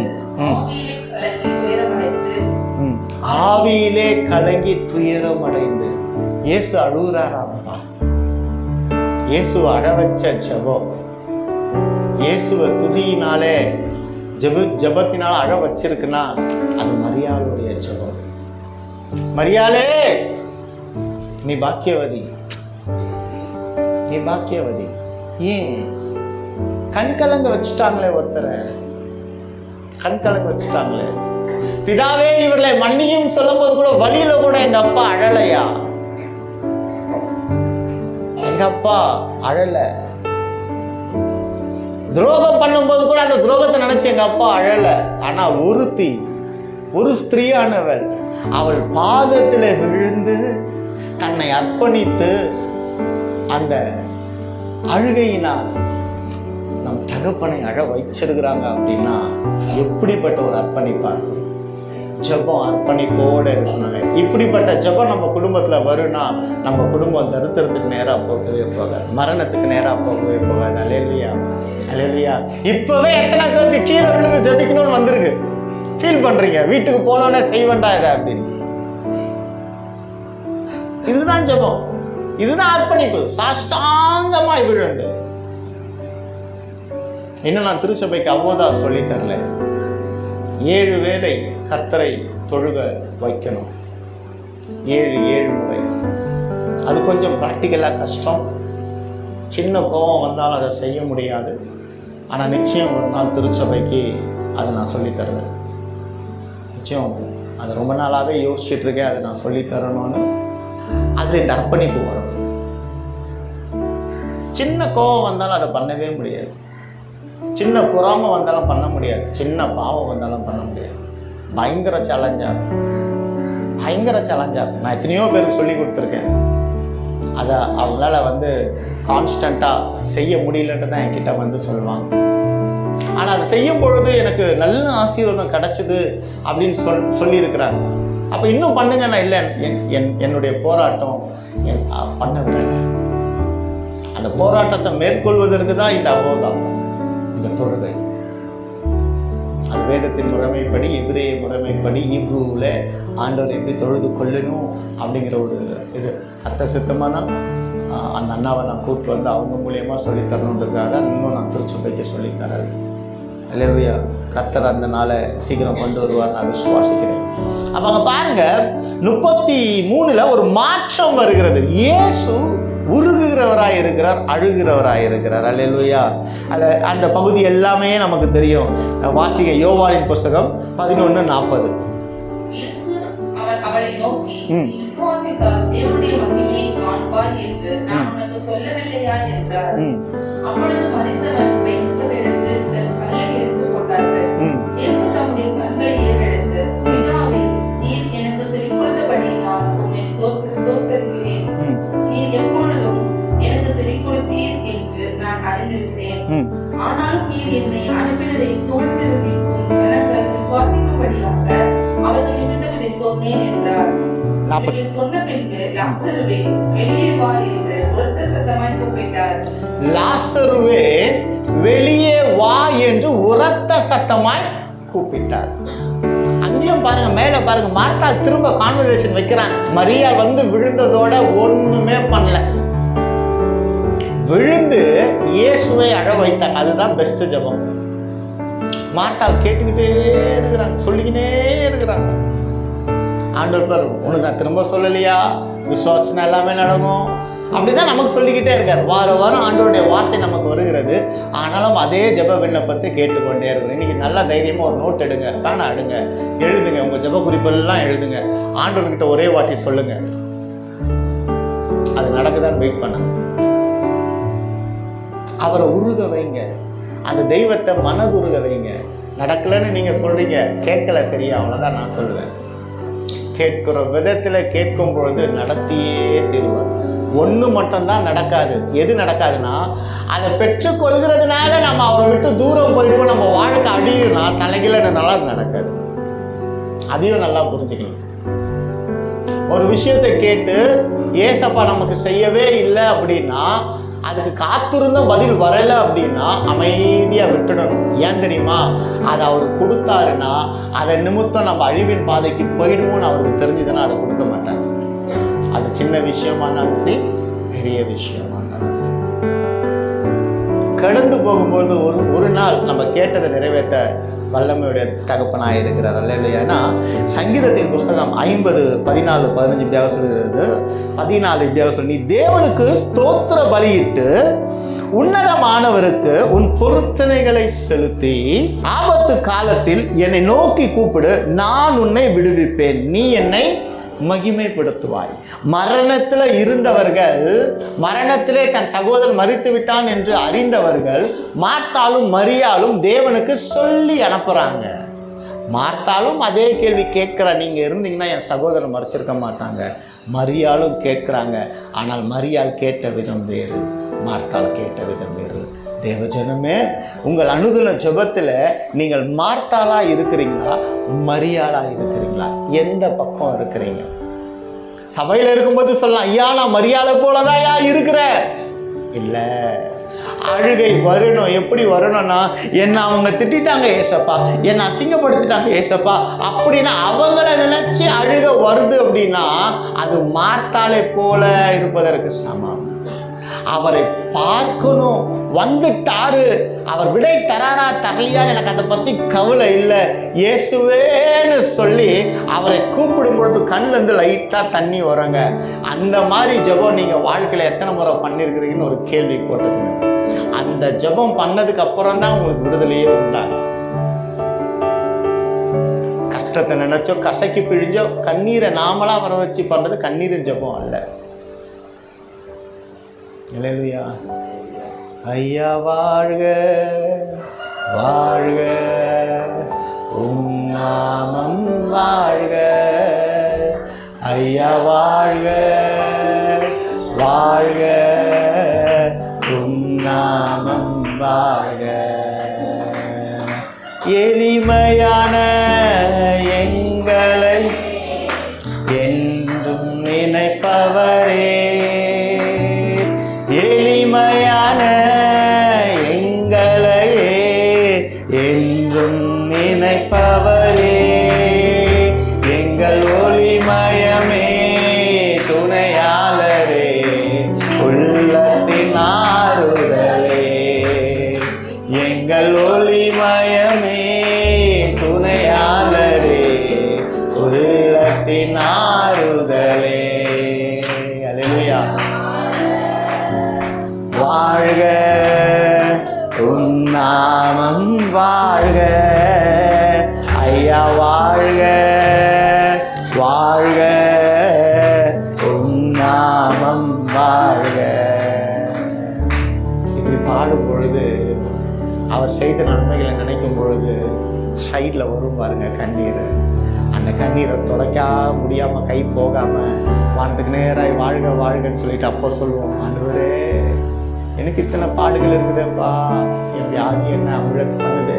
ஆவியிலே கலங்கி துயரமடைந்து இயேசு அழுகிறாராம்ப்பா. இயேசுவை அழ வச்ச ஜெபம், இயேசுவை துதியினாலே ஜெபத்தினால அழ வச்சிருக்குன்னா அது மரியாளுடைய ஜெபம். மரியாளே, நீ பாக்கியவதி, நீ பாக்கியவதி. ஏன்? கண்கலங்க வச்சுட்டாங்களே, ஒருத்தரை கண்கலங்க வச்சுட்டாங்களே. பிதாவே இவர்களை மன்னியும் சொல்லும் போது கூட வழியில கூட எங்க அப்பா அழலையா? எங்க அப்பா அழல. துரோகம் பண்ணும்போது கூட அந்த துரோகத்தை நினைச்சு எங்க அப்பா அழல. ஆனா ஒருத்தி, ஒரு ஸ்திரீயானவள், அவள் பாதத்தில் விழுந்து தன்னை அர்ப்பணித்து அந்த அழுகையினால் நம் தகப்பனை அழ வைச்சிருக்கிறாங்க. அப்படின்னா எப்படிப்பட்ட ஒரு அர்ப்பணிப்பாங்க. ஜெபம் அர்ப்பணிப்போடு இருக்கணுங்க. இப்படிப்பட்ட ஜெபம் நம்ம குடும்பத்துல வரும்னா நம்ம குடும்பம் தரித்திரத்துக்கு நேரா போகவே போகாது, மரணத்துக்கு நேரா போகவே போகாது. அல்லேலூயா, அல்லேலூயா. இப்பவே எத்தனை பேருக்கு கீழே விழுந்து ஜெபிக்கணும்னு வந்திருக்கு, ஃபீல் பண்றீங்க, வீட்டுக்கு போனோன்னே செய்வேண்டா இதை அப்படின்னு. இதுதான் ஜெபம். இதுதான் அர்ப்பணிப்பு. சாஷ்டாங்கமாய் விழுந்து. இன்னும் நான் திருச்சபைக்கு அவ்வோதா சொல்லி தரல. 7 வேளை கர்த்தரை தொழுக வைக்கணும். 7 முறை. அது கொஞ்சம் ப்ராக்டிக்கலாக கஷ்டம். சின்ன கோபம் வந்தாலும் அதை செய்ய முடியாது. ஆனால் நிச்சயம் ஒரு நாள் திருச்சபைக்கு அதை நான் சொல்லித்தருவேன். நிச்சயம் அதை ரொம்ப நாளாகவே யோசிச்சுட்டு இருக்கேன். அதை நான் சொல்லித்தரணும்னு. அதில் இந்த அர்ப்பணிப்பு வரும். சின்ன கோபம் வந்தாலும் அதை பண்ணவே முடியாது. சின்ன பொறாமை வந்தாலும் பண்ண முடியாது. சின்ன பாவம் வந்தாலும் பண்ண முடியாது. பயங்கர சேலஞ்சாக இருக்கும். நான் எத்தனையோ பேருக்கு சொல்லி கொடுத்துருக்கேன். அதை அவங்களால கான்ஸ்டண்ட்டாக செய்ய முடியலன்ட்டு தான் என்கிட்ட சொல்லுவாங்க. ஆனால் அதை செய்யும் பொழுது எனக்கு நல்ல ஆசீர்வாதம் கிடச்சிது அப்படின்னு சொல்லியிருக்கிறாங்க. அப்போ இன்னும் பண்ணுங்க. நான் இல்லை, என்னுடைய போராட்டம் பண்ண விடலை. அந்த போராட்டத்தை மேற்கொள்வதற்கு தான் இந்த அவ்வோதம், இந்த தொழுகை. அது வேதத்தின் முறைமைப்படி, எபிரேய முறைமைப்படி, ஹீப்ரூவில் ஆண்டவர் எப்படி தொழுது கொள்ளணும் அப்படிங்கிற ஒரு இது கர்த்தர் சித்தமானா அந்த அண்ணாவை நான் கூப்பிட்டு அவங்க மூலியமாக சொல்லித்தரணுன்றதுக்காக தான் இன்னும் நான் திருச்சபைக்கு சொல்லித்தரேன். அல்லேலூயா. கர்த்தர் அந்த நாளை சீக்கிரம் கொண்டு வருவார் நான் விசுவாசிக்கிறேன். அப்போ அங்கே பாருங்கள், 33 ஒரு மாற்றம் வருகிறது. இயேசு உருகுகிறவராய் இருக்கிறார், அழுகிறவராய் இருக்கிறார். அல்லேலூயா. அந்த பகுதி எல்லாமே நமக்கு தெரியும். வாசிக்க யோவானின் புஸ்தகம் 11:40. அவளை நோக்கி, விசுவாசித்தால் தேவனுடைய மகிமையை காண்பாய் என்று நான் உனக்கு சொல்லவில்லையா என்றார். அப்பொழுது மரித்தவன் வைக்கப்பட்ட இடத்தில் கல்லை எடுத்து போட்டார்கள். இயேசு தம்முடைய கண்களை ஏறெடுத்து, பிதாவே, நீர் எனக்கு செவி கொடுத்தபடி நான் உம்மை ஸ்தோத்திரிக்கிறேன். நீர் எப்பொழுதும் எனக்கு செவி கொடுத்தீர் என்று நான் அறிந்திருக்கிறேன். ஆனாலும் நீர் என்னை அனுப்பினதை சூழ்ந்து நிற்கும் ஜனங்கள் விசுவாசிக்கும்படியாக அவர்கள் நிமித்தம் இதை சொன்னேன் என்றார். சொன்ன பின்பு, லாசருவே வெளியே வா என்று உரத்த சத்தமாய் கூப்பிட்டார். லாசருவே வெளியே வா என்று உரத்த சத்தமாய் கூப்பிட்டார். அங்கேயும் பாருங்க, மேல பாருங்க, மார்த்தா திரும்ப கான்வர்சேஷன் வைக்கிறாங்க. மரியாள் விழுந்ததோட ஒண்ணுமே பண்ணல. விழுந்து இயேசுவை அழ வைத்தார். அதுதான் பெஸ்ட் ஜெபம். மார்த்தாள் கேட்டுக்கிட்டே இருக்கிறாங்க, சொல்லிக்கிட்டே இருக்கிறாங்க. ஆண்டவர் பாரு, உனக்கு நான் திரும்ப சொல்லலையா, விசுவாசம் எல்லாமே நடக்கும் அப்படிதான் நமக்கு சொல்லிக்கிட்டே இருக்கார். வாரம் ஆண்டவருடைய வார்த்தை நமக்கு வருகிறது. ஆனாலும் அதே ஜெப விண்ணப்பத்தை கேட்டுக்கொண்டே இருக்கிறோம். இன்னைக்கு நல்லா தைரியமாக ஒரு நோட் எடுங்க, பேனா எடுங்க, எழுதுங்க, உங்கள் ஜெப குறிப்பெல்லாம் எழுதுங்க. ஆண்டவர்கிட்ட ஒரே வார்த்தை சொல்லுங்க. அது நடக்குதான்னு வெயிட் பண்ணுங்க. அவரை உருக வைங்க, அந்த தெய்வத்தை மனதுருக வைங்க. நடக்கலைன்னு நீங்கள் சொல்றீங்க, கேட்கல சரியா, அவ்வளோதான் நான் சொல்லுவேன். கேட்கிற விதத்தில் கேட்கும் பொழுது நடத்தியே தீர்வார். ஒன்று மட்டும்தான் நடக்காது. எது நடக்காதுன்னா, அதை பெற்றுக்கொள்கிறதுனால நம்ம அவரை விட்டு தூரம் போயிடுவோம், நம்ம வாழ்க்கை அழியும்னா தலைகீழ நல்லா நடக்காது. அதையும் நல்லா புரிஞ்சுக்கணும். ஒரு விஷயத்தை கேட்டு ஏசப்பா நமக்கு செய்யவே இல்லை அப்படின்னா, அதுக்கு காத்திருந்த பதில் வரலை அப்படின்னா அமைதியாக விட்டுடணும். ஏன் தெரியுமா? அதை அவர் கொடுத்தாருன்னா அதை நிமித்தம் நம்ம அழிவின் பாதைக்கு போயிடுவோம்னு அவருக்கு தெரிஞ்சதுன்னா அதை கொடுக்க மாட்டார். அது சின்ன விஷயமா இருந்தாலும் சரி, பெரிய விஷயமா இருந்தாலும் சரி. கடந்து போகும்போது ஒரு நாள் நம்ம கேட்டதை நிறைவேற்ற வல்லமையுடைய தகப்பனாக இருக்கிறார். அல்லேலூயா. ஏன்னா சங்கீதத்தின் புஸ்தகம் 50:14-15 இப்படியாக சொல்கிறது. 14 இப்படியாக சொல்லி, நீ தேவனுக்கு ஸ்தோத்திர பலியிட்டு உன்னதமானவருக்கு உன் பொருத்தனைகளை செலுத்தி ஆபத்து காலத்தில் என்னை நோக்கி கூப்பிடு, நான் உன்னை விடுவிப்பேன், நீ என்னை மகிமைப்படுத்துவாய். மரணத்தில் இருந்தவர்கள், மரணத்திலே தன் சகோதரன் மரித்து விட்டான் என்று அறிந்தவர்கள் மார்த்தாலும் மரியாளும் தேவனுக்கு சொல்லி அனுப்புறாங்க. மார்த்தாலும் அதே கேள்வி கேட்குறா, நீங்கள் இருந்தீங்கன்னா என் சகோதரன் மறைச்சிருக்க மாட்டாங்க. மரியாளும் கேட்குறாங்க. ஆனால் மரியாள் கேட்ட விதம் வேறு, மார்த்தாள் கேட்ட விதம் வேறு. தேவஜனமே, உங்கள் அனுதின ஜெபத்தில் நீங்கள் மார்த்தாளா இருக்கிறீங்களா, மரியாளா இருக்கிறீங்களா? எந்த பக்கம் இருக்கிறீங்க? சபையில் இருக்கும்போது சொல்லலாம், ஐயா நான் மரியாதை போலதான் இருக்கிறேன். இல்லை, அழுகை வரணும். எப்படி வரணும்னா, என்னை அவங்க திட்டாங்க ஏசப்பா, என்னை அசிங்கப்படுத்திட்டாங்க ஏசப்பா அப்படின்னா அவங்கள நினைச்சு அழுக வருது அப்படின்னா அது மார்த்தாளை போல இருப்பதற்கு சமம். அவரை பார்க்கணும், வந்துட்டாரு, அவர் விடை தராரா தரலையான்னு எனக்கு அதை பற்றி கவலை இல்லை, இயேசுவேன்னு சொல்லி அவரை கூப்பிடும் பொழுது கண்ணிலேருந்து லைட்டாக தண்ணி வரங்க. அந்த மாதிரி ஜெபம் நீங்கள் வாழ்க்கையில் எத்தனை முறை பண்ணியிருக்கிறீங்கன்னு ஒரு கேள்வி போட்டுக்கோங்க. அந்த ஜெபம் பண்ணதுக்கு அப்புறம் தான் உங்களுக்கு விடுதலையே உண்டாகும். கஷ்டத்தை நினைச்சோ கசக்கி பிழிஞ்சோ கண்ணீரை நாமளா வர வச்சு பண்றது கண்ணீரின் ஜெபம் அல்ல. அல்லேலூயா. ஐயா வாழ்க வாழ்க உம் நாமம் வாழ்க, ஐயா வாழ்க வாழ்க உம் நாமம் வாழ்க. எளிமையான எங்களை என்றும் நினைப்பவரே, எளிமையான எங்களையே என்றும் நினைப்பவரே, எங்கள் ஒளிமயமே துணையாளரே, உள்ளத்தின் ஆறுதலே, எங்கள் ஒளிமயமே துணையாளரே, உள்ளத்தின் ஆறுதலே. அல்லேலூயா. வாழ்க உன் நாமம் வாழ்க, ஐயா வாழ்க வாழ்க உன் நாமம் வாழ்க. இப்படி பாடும் பொழுது, அவர் செய்த நன்மைகளை நினைக்கும் பொழுது சைடில் வரும் பாருங்க கண்ணீர். அந்த கண்ணீரை துடைக்க முடியாமல் கை போகாமல் வானத்துக்கு நேராக வாழ்க வாழ்கன்னு சொல்லிட்டு அப்போ சொல்லுவோம், ஆண்டவரே எனக்கு இத்தனை பாடுகள் இருக்குதுப்பா, என் வியாதி என்ன அமிழத்து பண்ணுது,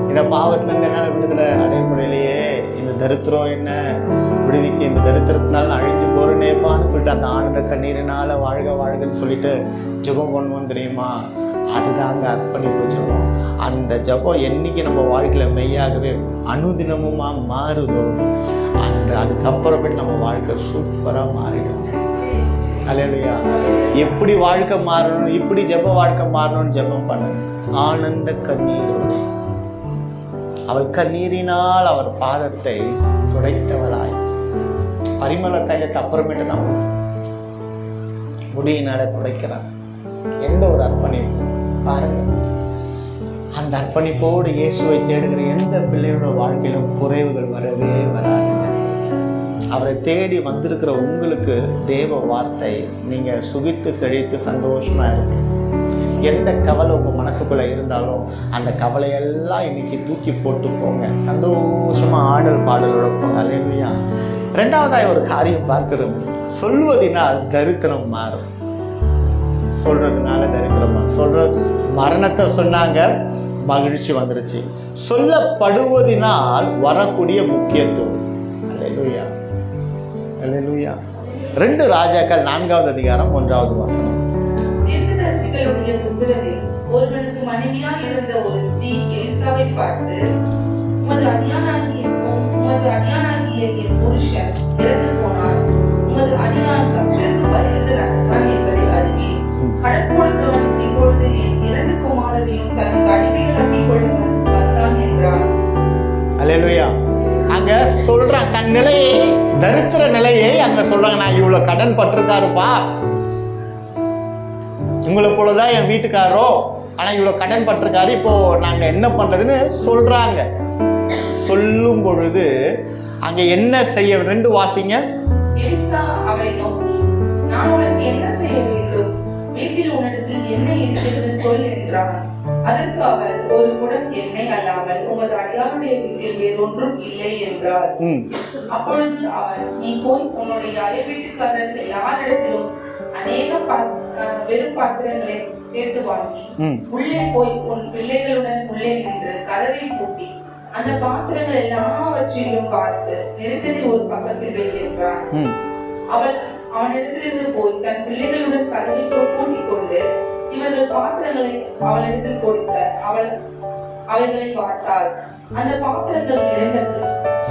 இந்த பாவத்துலேருந்து என்னால் விடுதலை அடைய முடியலையே, இந்த தரித்திரம் என்ன விடுவிக்க, இந்த தரித்திரத்தினால நான் அழிஞ்சு போகிறேனேப்பான்னு சொல்லிட்டு அந்த ஆனந்த கண்ணீரினால் வாழ்க வாழ்கன்னு சொல்லிட்டு ஜெபம் பண்ணுவோம் தெரியுமா. அதுதாங்க அர்ப்பணிப்பு ஜெபம். அந்த ஜெபம் என்னைக்கு நம்ம வாழ்க்கையில் மெய்யாகவே அனுதினமுமாக மாறுதோ அதுக்கப்புறமேட்டு நம்ம வாழ்க்கை சூப்பராக மாறிடுங்க. அல்லேலூயா. எப்படி வாழ்க்கை மாறணும், இப்படி ஜெப வாழ்க்கை மாறணும்னு ஜெபம் பண்ணுங்க. ஆனந்த கண்ணீரோடு அவள் கண்ணீரினால் அவர் பாதத்தை துடைத்தவளாய், பரிமள தைலத்தை அப்புறமேட்டு தான் முடியினால துடைக்கிறான். எந்த ஒரு அர்ப்பணிப்பு பாருங்க. அந்த அர்ப்பணிப்போடு இயேசுவை தேடுகிற எந்த பிள்ளையோட வாழ்க்கையிலும் குறைவுகள் வரவே வராதுங்க. அவரை தேடி வந்திருக்கிற உங்களுக்கு தேவ வார்த்தை நீங்கள் சுகித்து செழித்து சந்தோஷமாக இருக்கும். எந்த கவலை உங்கள் மனசுக்குள்ளே இருந்தாலும் அந்த கவலையெல்லாம் இன்னைக்கு தூக்கி போட்டு போங்க. சந்தோஷமாக ஆடல் பாடலோட போங்க. அல்லேலூயா. ரெண்டாவதாக ஒரு காரியம் பார்க்கிறோம். சொல்வதினால் தரித்திரம் மாறும். சொல்றதுனால தரித்திரம் சொல்றது, மரணத்தை சொன்னாங்க, மகிழ்ச்சி வந்துருச்சு. சொல்லப்படுவதினால் வரக்கூடிய முக்கியத்துவம். அல்லேலூயா. அல்லேலூயா. 2 ராஜாக்கள் 4வது அதிகாரம் 1வது வசனம். தீர்க்கதரிசிகளுடைய புத்திரரில் ஒருவனுக்கு மனைவியாய் இருந்த ஒரு ஸ்திரீ எலிசாவை பார்த்து, உமது அடியானாகிய என் புருஷன் இறந்து போனான், உமது அடியான் கர்த்தருக்கு பயந்து நடந்தான் என்பதை அறிவி, கடற்பொழுத்தவன் இப்பொழுது என் 2 குமாரனையும் தனக்கு அடிமைகளாக்கிக் கொள்ள வந்தான் என்றான். அல்லேலூயா. அங்க சொல்றான் தன் நிலையை, தரித்திர நிலையை அங்க சொல்றாங்க. நான் இவ்வளவு கடன் பட்டிருக்காருப்பா, உங்களை போலதான் என் வீட்டுக்காரோ, ஆனா இவ்வளவு கடன் பட்டிருக்காரு, இப்போ நாங்க என்ன பண்றதுன்னு சொல்றாங்க. சொல்லும் பொழுது அங்க என்ன செய்ய, 2 வாசிங்க. எலிசா அவளை நோக்கி, நான் உனக்கு என்ன செய்ய வேண்டும், வீட்டில் உன்னிடத்தில் என்ன இருக்கிறது சொல் என்றான். அதற்கு அவள், ஒரு குடம் எண்ணெய் அல்லாமல் உமது அடியாருடைய வீட்டில் வேறொன்றும் இல்லை என்றாள். அப்பொழுது அவள், நீ போய் உன்னுடைய அயல் வீட்டுக்காரர் எல்லாரிடத்திலும் அநேக வெறும் பாத்திரங்களை கேட்டு வாங்கி உள்ளே போய் உன் பிள்ளைகளுடன் உள்ளே நின்று கதவை பூட்டி அந்த பாத்திரங்கள் எல்லாவற்றிலும் பார்த்து நிறைந்ததை ஒரு பக்கத்தில் வை என்றான். அவள் அவனிடத்திலிருந்து போய் தன் பிள்ளைகளுடன் கதவை பூட்டிக் கொண்டு இவர்கள் பாத்திரங்களை அவளிடத்தில் கொடுக்க அவள் அவைகளை பார்த்தாள். அந்த பாத்திரங்கள் நிறைந்தது.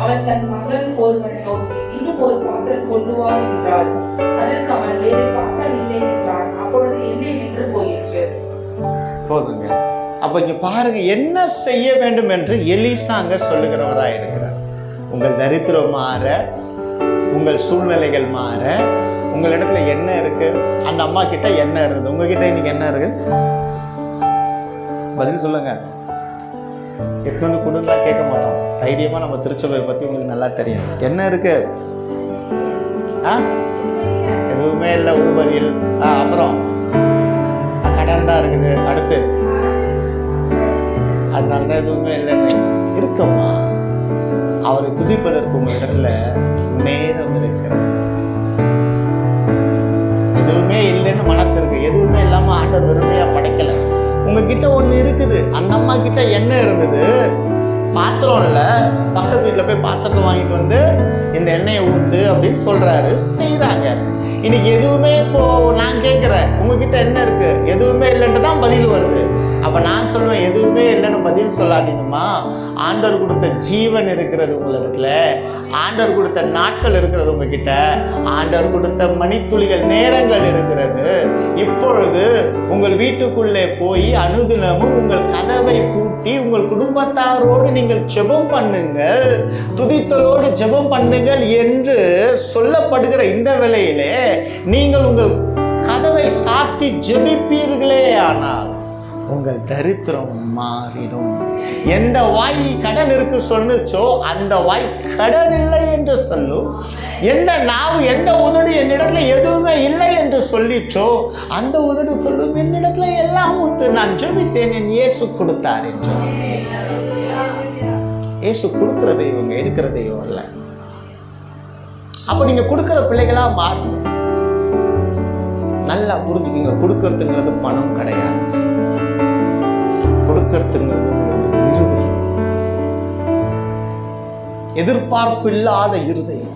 அவள் தன் மகன் ஒருவனை நோக்கி, இன்னும் ஒரு பாத்திரம் கொண்டு வா என்றாள். அதற்கு அவன், வேறு பாத்திரம் இல்லை என்றான். அப்பொழுது எண்ணெய் நின்று போயிற்று. போதுங்க. அப்ப இங்க பாருங்க, என்ன செய்ய வேண்டும் என்று எலிசா அங்க சொல்லுகிறவராய் இருக்கிறார். உங்கள் தரித்திரம் மாற, உங்கள் சூழ்நிலைகள் மாற, உங்களிடத்துல என்ன இருக்கு? அந்த அம்மா கிட்ட என்ன இருக்குது? உங்ககிட்ட இன்னைக்கு என்ன இருக்கு? பதில் சொல்லுங்க. எத்தனை கொடுன்னா கேட்க மாட்டோம். தைரியமா நம்ம திருச்சபையை பத்தி உங்களுக்கு நல்லா தெரியும். என்ன இருக்கு? எதுவுமே இல்லை. ஒரு பதில். அப்புறம் கடன் தான் இருக்குது. அடுத்து அதனால தான் எதுவுமே இல்லைன்னு இருக்கம்மா. அவரை துதிப்பதற்கு உங்க இடத்துல நேரம் இருக்கிறது. எதுவுமே இல்லைன்னு மனசு இருக்கு. எதுவுமே இல்லாம ஆண்டவர் வெறுமையா படைக்கல. உங்ககிட்ட ஒண்ணு இருக்குது. அந்த அம்மா கிட்ட என்ன இருந்தது? பாத்திரம் இல்ல. பக்கத்து வீட்டுல போய் பாத்திரத்தை வாங்கிட்டு வந்து இந்த எண்ணெயை ஊத்து அப்படின்னு சொல்றாரு. செய்யறாங்க. இன்னைக்கு எதுவுமே இப்போ நான் கேட்கிறேன், உங்ககிட்ட என்ன இருக்கு? எதுவுமே இல்லைன்ட்டு தான் பதில் வருது. அப்ப நான் சொல்லுவேன், எதுவுமே இல்லைன்னு பதில் சொல்லாதீங்கம்மா. ஆண்டவர் கொடுத்த ஜீவன் இருக்கிறது உங்களிடத்துல. ஆண்டவர் கொடுத்த நாட்கள் இருக்கிறது உங்ககிட்ட. ஆண்டவர் கொடுத்த மணித்துளிகள் நேரங்கள் இருக்கிறது. இப்பொழுது உங்கள் வீட்டுக்குள்ளே போய் அனுதினமும் உங்கள் கதவை பூட்டி உங்கள் குடும்பத்தாரோடு நீங்கள் ஜெபம் பண்ணுங்கள், துதித்தலோடு ஜெபம் பண்ணுங்கள் என்று சொல்லப்படுகிற இந்த வேளையிலே நீங்கள் உங்கள் கதவை சாத்தி ஜெபிப்பீர்களே ஆனால் உங்கள் தரித்திரம் மாறிடும். எந்த வாய் கடன் இருக்கு சொன்னுச்சோ அந்த வாய் கடன் இல்லை என்று சொல்லும். எந்த நாவு, எந்த உதடு என்னிடத்துல எதுவுமே இல்லை என்று சொல்லிச்சோ அந்த உதடு சொல்லும், என்னிடத்துல எல்லாம் உண்டு, நான் ஜெபித்தேன், என் இயேசு கொடுத்தார் என்று. இயேசு கொடுக்கிற தெய்வங்க, எடுக்கிற தெய்வம் இல்லை. அப்ப நீங்க கொடுக்கிற பிள்ளைகளா மாறணும். நல்லா புரிஞ்சுக்கோங்க. கொடுக்கறதுங்கிறது பணம் கிடையாது. கொடுக்கறதுங்கிறது இருதயம். எதிர்பார்ப்பு இல்லாத இருதயம்.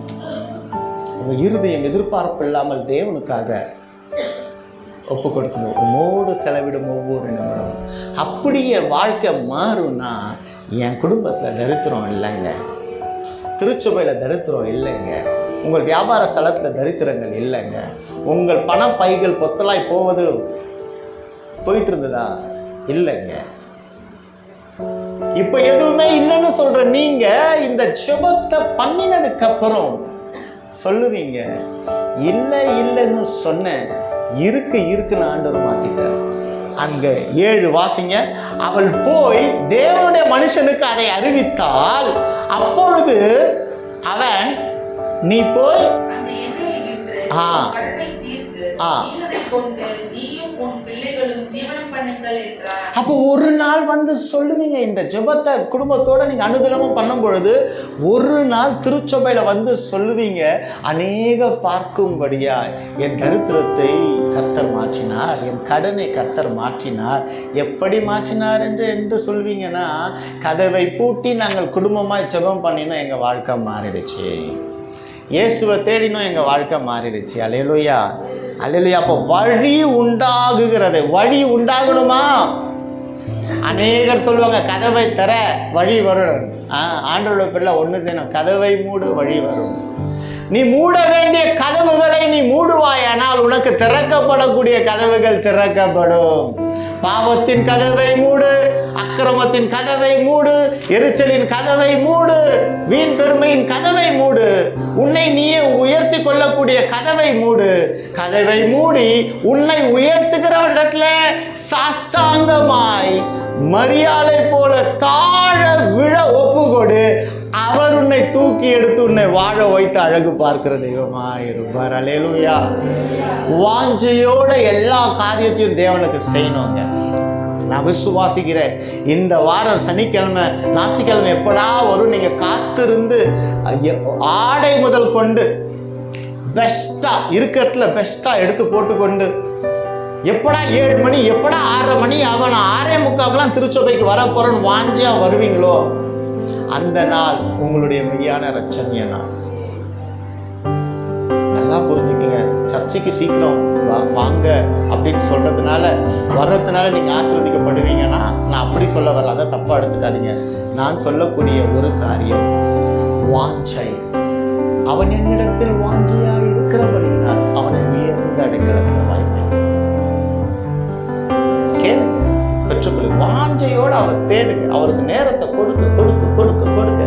உங்க இருதயம் எதிர்பார்ப்பு இல்லாமல் தேவனுக்காக ஒப்பு கொடுக்கணும். உமோடு செலவிடும் ஒவ்வொரு நிமிடம். அப்படியே வாழ்க்கை மாறும்னா, என் குடும்பத்துல தரித்திரம் இல்லைங்க, திருச்சபையில தரித்திரம் இல்லைங்க, உங்கள் வியாபார ஸ்தலத்துல தரித்திரங்கள் இல்லைங்க, உங்கள் பண பைகள் பொத்தலாய் போயிட்டு இருந்ததா? இல்லைங்க. இப்ப எதுவுமே இல்லைன்னு சொல்ற நீங்க இந்த ஜெபத்தை பண்ணினதுக்கு அப்புறம் சொல்லுவீங்க, இல்லை இல்லைன்னு சொன்னேன், இருக்குன்னு ஆண்டவர் மாத்திட்டார். அங்க 7 வாசிங்க. அவள் போய் தேவனுடைய மனுஷனுக்கு அதை அறிவித்தால், அப்பொழுது அவன், நீ போய் அப்போ ஒரு நாள் வந்து சொல்லுவீங்க. இந்த ஜெபத்தை குடும்பத்தோட நீங்க அனுதினமும் பண்ணும் பொழுது ஒரு நாள் திருச்சபையில வந்து சொல்லுவீங்க, அநேக பார்க்கும்படியா என் தரித்திரத்தை கர்த்தர் மாற்றினார், என் கடனை கர்த்தர் மாற்றினார். எப்படி மாற்றினார் என்று சொல்வீங்கன்னா, கதவை பூட்டி நாங்கள் குடும்பமாய் ஜெபம் பண்ணினோம், எங்க வாழ்க்கை மாறிடுச்சு. இயேசுவை தேடினோம், எங்க வாழ்க்கை மாறிடுச்சு. அல்லேலூயா, அல்லேலூயா. அப்போ வழி உண்டாகுகிறது. வழி உண்டாகணுமா? அநேகர் சொல்லுவாங்க, கதவை தர வழி வரும். ஆண்டவரோட பிள்ளை ஒன்று செய்யணும், கதவை மூடு வழி வரும். நீ மூட வேண்டிய கதவுகளை நீ மூடுவாயானால் உனக்கு திறக்கப்படக்கூடிய கதவுகள் திறக்கப்படும். பாவத்தின் கதவை மூடு, அக்கிரமத்தின் கதவை மூடு, எரிச்சலின் கதவை மூடு, வீண் பெருமையின் கதவை மூடு, உன்னை நீயே உயர்த்தி கொள்ளக்கூடிய கதவை மூடு. கதவை மூடி உன்னை உயர்த்துகிற இடத்துல சாஷ்டாங்கமாய் மரியாதை போல தாழ விழ ஒப்புக்கொடு. அவர் உன்னை தூக்கி எடுத்து உன்னை வாழ வைத்து அழகு பார்க்கிற தெய்வமாயிருப்பார். அல்லேலூயா. வாஞ்சையோட எல்லா காரியத்தையும் தேவனுக்கு செய்யணுங்க. நான் விசுவாசிக்கிறேன். இந்த வாரம் சனிக்கிழமை, ஞாயிற்றுக்கிழமை எப்படா வரும் நீங்க காத்திருந்து ஆடை முதல் கொண்டு பெஸ்டா இருக்கிறதுல பெஸ்டா எடுத்து போட்டுக்கொண்டு, எப்படா 7 மணி, எப்படா 6:30 மணி ஆகும், நான் 6:45 திருச்சபைக்கு வர போறேன்னு வாஞ்சியா வருவீங்களோ, அந்த நாள் உங்களுடைய மெய்யான ரட்சணிய நாள். நல்லா புரிஞ்சுக்கங்க. சர்ச்சைக்கு சீக்கிரம் வாங்க அப்படின்னு சொல்கிறதுனால வர்றதுனால நீங்கள் ஆசீர்வதிக்கப்படுவீங்கன்னா நான் அப்படி சொல்ல வரல, அதை தப்பாக எடுத்துக்காதீங்க. நான் சொல்லக்கூடிய ஒரு காரியம் வாஞ்சை. அவன் என்னிடத்தில் வாஞ்சையாக இருக்கிறபடியினால் அவனை உயர்ந்த அடைக்கலத்தில் வாய்ப்பேன். கேளுங்க, பெற்றுக்கொள்ளு. வாஞ்சையோடு அவர் தேடுங்க, அவருக்கு நேரத்தை கொடுக்க கொடுக்க கொடுக்க கொடுக்க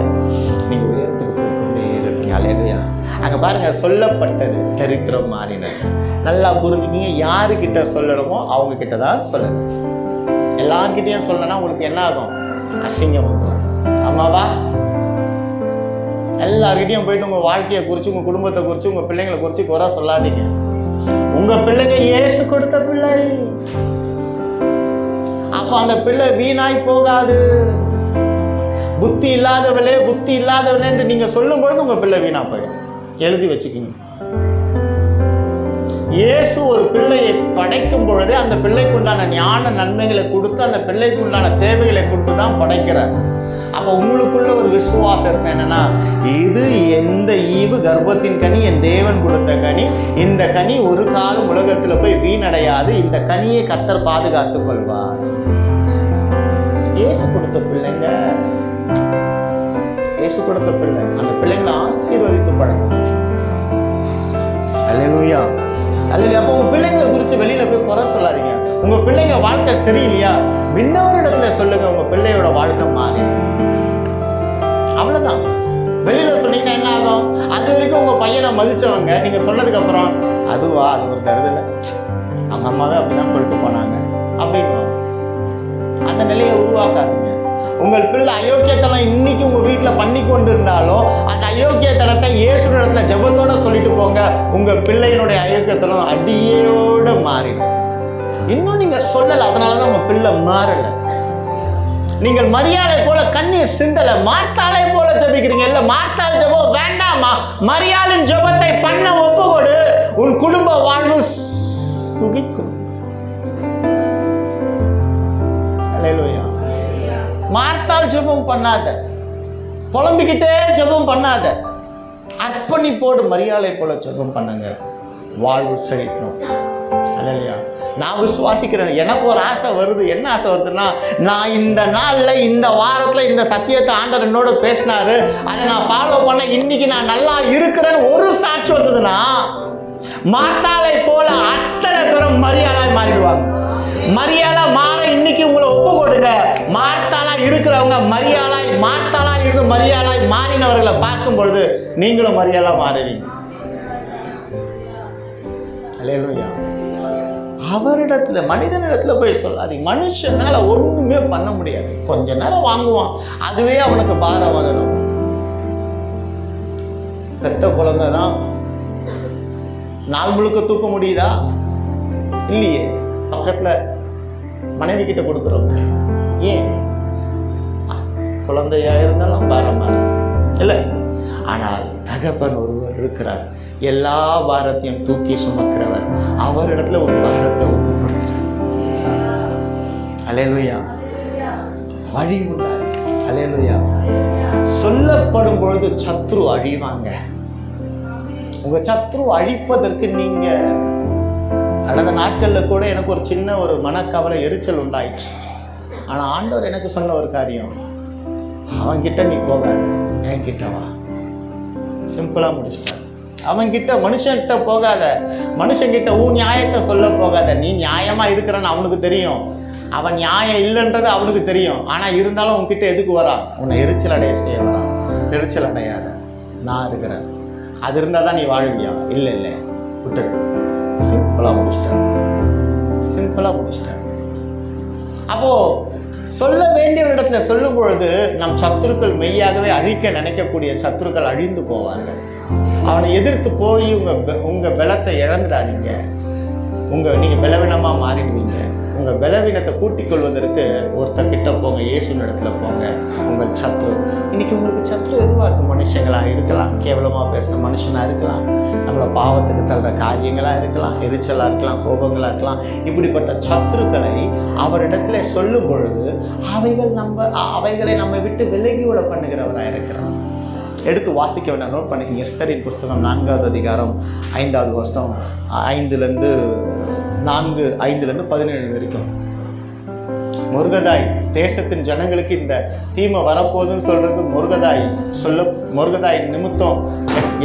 நீங்க உயர்த்துக்கு போய்கொண்டே இருப்பீங்க. அல்லேலூயா. அங்க பாருங்க, சொல்லப்பட்டது தரித்திரம் மாறினது. நல்லா புரிஞ்சுக்கிங்க, யாருக்கிட்ட சொல்லணுமோ அவங்க கிட்ட தான் சொல்லணும். எல்லார்கிட்டையும் சொல்லணும்னா உங்களுக்கு என்ன ஆகும்? அசிங்கம் வந்துடும். ஆமாவா? எல்லார்கிட்டையும் போயிட்டு உங்க வாழ்க்கையை குறித்து, உங்க குடும்பத்தை குறித்து, உங்க பிள்ளைங்களை குறித்து குறை சொல்லாதீங்க. உங்க பிள்ளைங்க இயேசு கொடுத்த பிள்ளை. அப்போ அந்த பிள்ளை வீணாய் போகாது. புத்தி இல்லாதவளே புத்தி இல்லாதவளே என்று நீங்க சொல்லும் பொழுது உங்க பிள்ளை வீணா போயிடும். எழுதி வச்சுக்கோங்க. இயேசு ஒரு பிள்ளையை படைக்கும் பொழுதே அந்த பிள்ளைக்கு உண்டான ஞான நன்மைகளை கொடுத்து, அந்த பிள்ளைக்கு உண்டான தேவைகளை கொடுத்து தான் படைக்கிறார். அப்போ உங்களுக்குள்ள ஒரு விசுவாசம் இருக்கு. என்னன்னா, இது எந்த ஈவு கர்ப்பத்தின் கனி, என் தேவன் கொடுத்த கனி. இந்த கனி ஒரு காலம் உலகத்துல போய் வீணடையாது. இந்த கனியை கர்த்தர் பாதுகாத்துக் கொள்வார். இயேசு கொடுத்த பிள்ளைங்க, இயேசு கொடுத்த பிள்ளை. அந்த பிள்ளைங்களை ஆசீர்வதித்து பழக்கம். அல்லேலூயா, அல்லேலூயா. அப்போ உங்க பிள்ளைங்களை குறித்து வெளியில போய் குறை சொல்லாதீங்க. உங்க பிள்ளைங்க வாழ்க்கை சரியில்லையா, இன்னொருடத்துல சொல்லுங்க, உங்க பிள்ளையோட வாழ்க்கை மாறி. அவ்வளவுதான். வெளியில சொன்னீங்கன்னா என்ன ஆகும்? அது வரைக்கும் உங்க பையனை மதிச்சவங்க நீங்க சொன்னதுக்கு அப்புறம், அதுவா அது ஒரு தருதலை, அவங்க அம்மாவே அப்படிதான் சொல்லிட்டு போனாங்க அப்படின்னு அந்த நிலையை உருவாக்காதீங்க. உங்கள் பிள்ளை அயோக்கியத்தனம் இன்னைக்கு உங்க வீட்டில் பண்ணி கொண்டு இருந்தாலும் அந்த அயோக்கியத்தனத்தை இயேசுவிடத்துல ஜெபத்தோட சொல்லிட்டு போங்க. உங்க பிள்ளையினுடைய அயோக்கியத்தனம் அடியோட மாறிடும். இன்னும் நீங்க சொல்லல, அதனாலதான் உங்க பிள்ளை மாறல. நீங்கள் மரியாதை போல கண்ணீர் சிந்தல, மார்த்தாளை போல ஜெபிக்கிறீங்க. இல்ல, மார்த்தாள் ஜெபம் வேண்டாமா, மரியாளின் ஜெபத்தை பண்ண ஒப்புக்கொடு. உன் குடும்ப வாழ்வு சுகிக்கும். அல்லேலூயா. மார்த்தாள் ஜெபம் பண்ணாத, புலம்பிக்கிட்டே ஜெபம் பண்ணாத, அர்ப்பணிப்போடு மரியாதை போல ஜெபம் பண்ணுங்க, வாழ்வு செழிக்கும். அல்லேலூயா. நான் விசுவாசிக்கிறேன். எனக்கு ஒரு ஆசை வருது. என்ன ஆசை வருதுன்னா, நான் இந்த நாளில், இந்த வாரத்தில் இந்த சத்தியத்தை ஆண்டவர் என்னோட பேசினாரு, அதை நான் ஃபாலோ பண்ண இன்னைக்கு நான் நல்லா இருக்கிறேன்னு ஒரு சாட்சி வந்ததுன்னா, மார்த்தாளை போல அத்தனை பேரும் மரியாளாய் மாறிடுவாங்க. மரியாளா மாற இன்னைக்கு உங்களை ஒப்பு கொடுங்க. மார்த்தாளா இருக்கிறவங்க மரியாளாய், மார்த்தாளா இருந்து மரியாளாய் மாறினவர்களை பார்க்கும் பொழுது நீங்களும் மரியாளா மாறுவீங்க. அல்லேலூயா. அவரிடத்துல, மனிதனிடத்துல போய் சொல்லாதீங்க. மனுஷனால ஒண்ணுமே பண்ண முடியாது. கொஞ்ச நேரம் வாங்குவான், அதுவே அவனுக்கு பாரம் வந்துடும். பெத்த குழந்தை தான் நாள் முழுக்க தூக்க முடியுதா? இல்லையே. பக்கத்துல மனைவி கிட்ட கொடுக்குறோம். ஏன்? குழந்தையா இருந்தாலும் பாரமா இல்லை. ஆனால் தகப்பன் ஒருவர் இருக்கிறார், எல்லா பாரத்தையும் தூக்கி சுமக்கிறவர். அவரிடத்துல ஒரு பாரத்தை ஒப்பு கொடுத்துட்டார். அல்லேலூயா. வழி உள்ளார். அல்லேலூயா. சொல்லப்படும் பொழுது சத்ரு அழிவாங்க. உங்க சத்ரு அழிப்பதற்கு நீங்க, கடந்த நாட்களில் கூட எனக்கு ஒரு சின்ன ஒரு மனக்கவலை, எரிச்சல் உண்டாயிடுச்சு. ஆனால் ஆண்டவர் எனக்கு சொன்ன ஒரு காரியம், அவன்கிட்ட நீ போகாத, என்கிட்ட வா. சிம்பிளாக முடிச்சிட்டார். அவன்கிட்ட, மனுஷன்கிட்ட போகாத, மனுஷன்கிட்ட உன் நியாயத்தை சொல்ல போகாத. நீ நியாயமாக இருக்கிறன்னு அவனுக்கு தெரியும், அவன் நியாயம் இல்லைன்றது அவனுக்கு தெரியும். ஆனால் இருந்தாலும் உன்கிட்ட எதுக்கு வரான்? உன்னை எரிச்சல் அடைய செய்ய வரான். எரிச்சல் அடையாத, நான் இருக்கிறேன். அது இருந்தால் தான் நீ வாழ்வியா? இல்லை இல்லை, விட்டுடு. சிம்பிளாக முடிச்சிட்டார். சிம்பிளாக முடிச்சிட்டார். அப்போது சொல்ல வேண்டிய ஒரு இடத்துல சொல்லும் பொழுது நம் சத்துருக்கள், மெய்யாகவே அழிக்க நினைக்கக்கூடிய சத்துருக்கள் அழிந்து போவார்கள். அவனை எதிர்த்து போய் உங்கள் பலத்தை இழந்துடாதீங்க. நீங்கள் பலவீனமாக மாறிடுவீங்க. உங்கள் பலவீனத்தை கூட்டிக் கொள்வதற்கு ஒருத்தர்கிட்ட போங்க, இயேசுவின் இடத்துல போங்க. உங்கள் சத்ரு, இன்னைக்கு உங்களுக்கு சத்ரு எதுவாக இருக்கும்? மனுஷங்களாக இருக்கலாம், கேவலமாக பேசுகிற மனுஷனாக இருக்கலாம், நம்மளை பாவத்துக்கு தள்ளுற காரியங்களாக இருக்கலாம், எரிச்சலாக இருக்கலாம், கோபங்களாக இருக்கலாம். இப்படிப்பட்ட சத்ருக்களை அவரிடத்துல சொல்லும் பொழுது அவைகளை நம்ம விட்டு விலகி விட பண்ணுகிறவராக இருக்கிறான். எடுத்து வாசிக்க வேண்டாம், நோட் பண்ணிக்கிங்க. எஸ்தரின் புஸ்தகம் 4வது அதிகாரம் 5வது வசனம் 5லேருந்து 17 வரைக்கும். முருகதாய் தேசத்தின் ஜனங்களுக்கு இந்த தீமை வரப்போகுதுன்னு சொல்றது முருகதாய் நிமித்தம்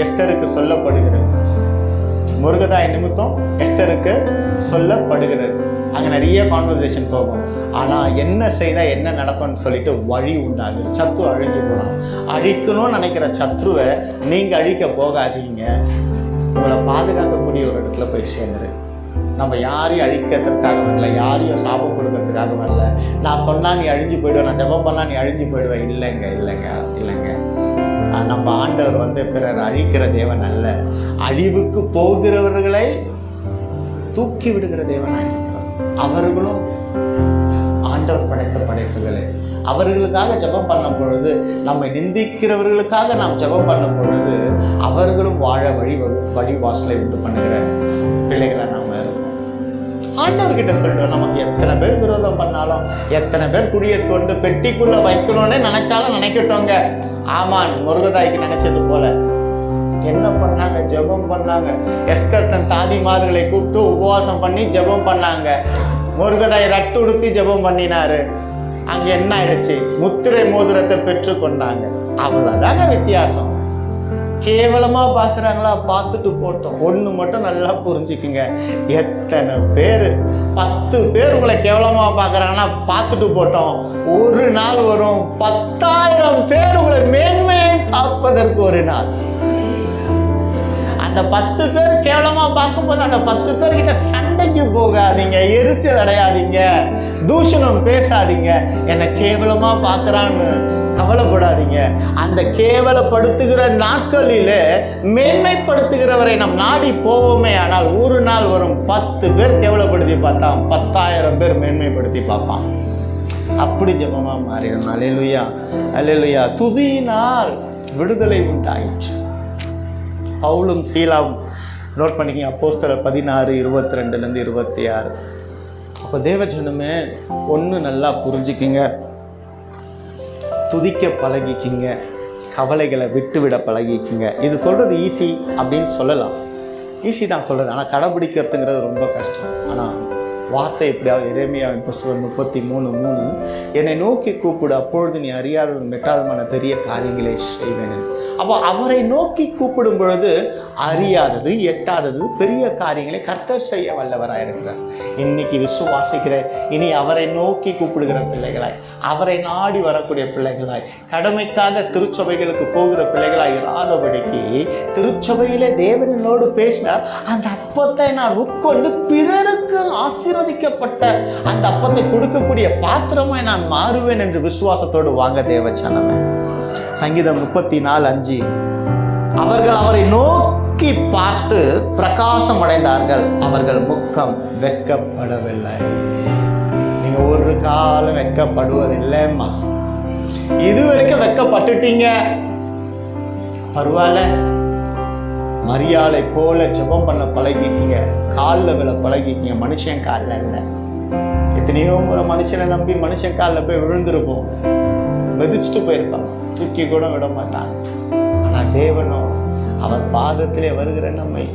எஸ்தருக்கு சொல்லப்படுகிறது. முருகதாய் நிமித்தம் எஸ்தருக்கு சொல்லப்படுகிறது. அங்கே நிறைய கான்வர்சேஷன் போகும். ஆனால் என்ன செய்தால் என்ன நடக்கும்னு சொல்லிட்டு வழி உண்டாகுது. சத்ரு அழிஞ்சு போகிறான். அழிக்கணும்னு நினைக்கிற சத்ருவை நீங்கள் அழிக்க போகாதீங்க. உங்களை பாதுகாக்கக்கூடிய ஒரு இடத்துல போய் சேர்ந்துரு. நம்ம யாரையும் அழிக்கிறதுக்காக வரல, யாரையும் சாபம் கொடுக்கறதுக்காக வரல. நான் சொன்னால் நீ அழிஞ்சு போயிடுவேன், நான் ஜெபம் பண்ணால் நீ அழிஞ்சு போயிடுவேன். இல்லைங்க. நம்ம ஆண்டவர் பிறர் அழிக்கிற தேவன் அல்ல, அழிவுக்கு போகிறவர்களை தூக்கி விடுகிற தேவனாக இருக்கிறார். அவர்களும் ஆண்டவர் படைத்த படைப்புகளே. அவர்களுக்காக ஜெபம் பண்ணும் பொழுது, நம்மை நிந்திக்கிறவர்களுக்காக நாம் ஜெபம் பண்ணும் பொழுது, அவர்களும் வாழ வழி வாசலை உண்டு பண்ணுகிற பிள்ளைகளை நாம் இருக்கோம். ஆண்டவர்கிட்ட சொல்லுவோம். நமக்கு எத்தனை பேர் விரோதம் பண்ணாலும், எத்தனை பேர் குடியை தோண்டு பெட்டிக்குள்ள வைக்கணும்னு நினைச்சாலும் நினைக்கட்டோங்க. ஆமான் முருகதாய்க்கு நினைச்சது போல என்ன பண்ணாங்க? ஜெபம் பண்ணாங்க. எஸ்தர் தன் தாதிமார்களை கூப்பிட்டு உபவாசம் பண்ணி ஜெபம் பண்ணாங்க. முருகதாய் ரட்டு உடுத்தி ஜெபம் பண்ணினாரு. அங்கே என்ன ஆயிடுச்சு? முத்திரை மோதிரத்தை பெற்று கொண்டாங்க. அவ்வளோதாங்க வித்தியாசம். கேவலமாக பார்க்குறாங்களா? பார்த்துட்டு போட்டோம். ஒன்று மட்டும் நல்லா புரிஞ்சுக்குங்க. எத்தனை பேர் 10 பேர் உங்களை கேவலமாக பார்க்குறாங்கன்னா பார்த்துட்டு போட்டோம். ஒரு நாள் வரும் 10,000 பேர் உங்களை மேன்மையை பார்ப்பதற்கு ஒரு நாள். அந்த 10 பேர் கேவலமாக பார்க்கும்போது அந்த 10 பேர்கிட்ட சண்டைக்கு போகாதீங்க, எரிச்சல் அடையாதீங்க, தூஷணம் பேசாதீங்க. என்னை கேவலமாக பார்க்குறான்னு கவலைப்படாதீங்க. அந்த கேவலப்படுத்துகிற நாட்களிலே மேன்மைப்படுத்துகிறவரை நம் நாடி போவோமே. ஆனால் ஒரு நாள் வரும் 10 பேர் கேவலப்படுத்தி பார்த்தான், 10,000 பேர் மேன்மைப்படுத்தி பார்ப்பான். அப்படி ஜெபமாக மாறிடும். அல்லேலூயா, அல்லேலூயா. துதியினால் விடுதலை உண்டாயிற்று. பவுலும் சீலாவும் நோட் பண்ணிக்கிங்க. அப்போஸ்தலர் 16:22-26. அப்போ தேவஜனமே ஒன்று நல்லா புரிஞ்சுக்கிங்க. துதிக்க பழகிக்கிங்க, கவலைகளை விட்டுவிட பழகிக்கிங்க. இது சொல்கிறது ஈஸி அப்படின்னு சொல்லலாம், ஈஸி தான் சொல்கிறது. ஆனால் கடைபிடிக்கிறதுங்கிறது ரொம்ப கஷ்டம். ஆனால் வார்த்தை எப்படியாவது எரேமியாவின் புஸ்தகம் 33:3, என்னை நோக்கி கூப்பிடு, அப்பொழுது நீ அறியாதது மெட்டாதமான பெரிய காரியங்களை செய்வேன். அப்போ அவரை நோக்கி கூப்பிடும் பொழுது அறியாதது எட்டாதது பெரிய காரியங்களை கர்த்தர் செய்ய வல்லவராக இருக்கிறார். இன்னைக்கு விசுவாசிக்கிற, இனி அவரை நோக்கி கூப்பிடுகிற பிள்ளைகளாய், அவரை நாடி வரக்கூடிய பிள்ளைகளாய், கடமைக்காக திருச்சபைகளுக்கு போகிற பிள்ளைகளாய் இராதபடிக்கு, திருச்சபையிலே தேவனோடு பேசினார். அந்த அப்பத்தை நான் உட்கொண்டு பிறருக்கு ஆசீர்வதிக்கப்பட்ட அந்த அப்பத்தை கொடுக்கக்கூடிய பாத்திரமாய் நான் மாறுவேன் என்று விசுவாசத்தோடு வாங்க தேவச்சனமே. சங்கீதம் 34:5, அவர்கள் அவரை நோக்கி பார்த்து பிரகாசம் அடைந்தார்கள், அவர்கள் முகம் வெட்கப்படவில்லை. நீங்க ஒரு காலம் வெட்கப்படுவதில்லைம்மா. இதுவரைக்கும் வெட்கப்பட்டுட்டீங்க, பரவாயில்ல. மரியாதை போல ஜெபம் பண்ண பழகிக்கீங்க, காலில் விழ பழகிக்கீங்க. மனுஷன் காலில் இல்லை. எத்தனையோ முறை மனுஷனை நம்பி மனுஷன் காலில் போய் விழுந்திருப்போம், மிதிச்சுட்டு போயிருப்பாங்க, தூக்கி கூட விட மாட்டாங்க. ஆனால் தேவனோ அவர் பாதத்திலே வருகிற நம்மை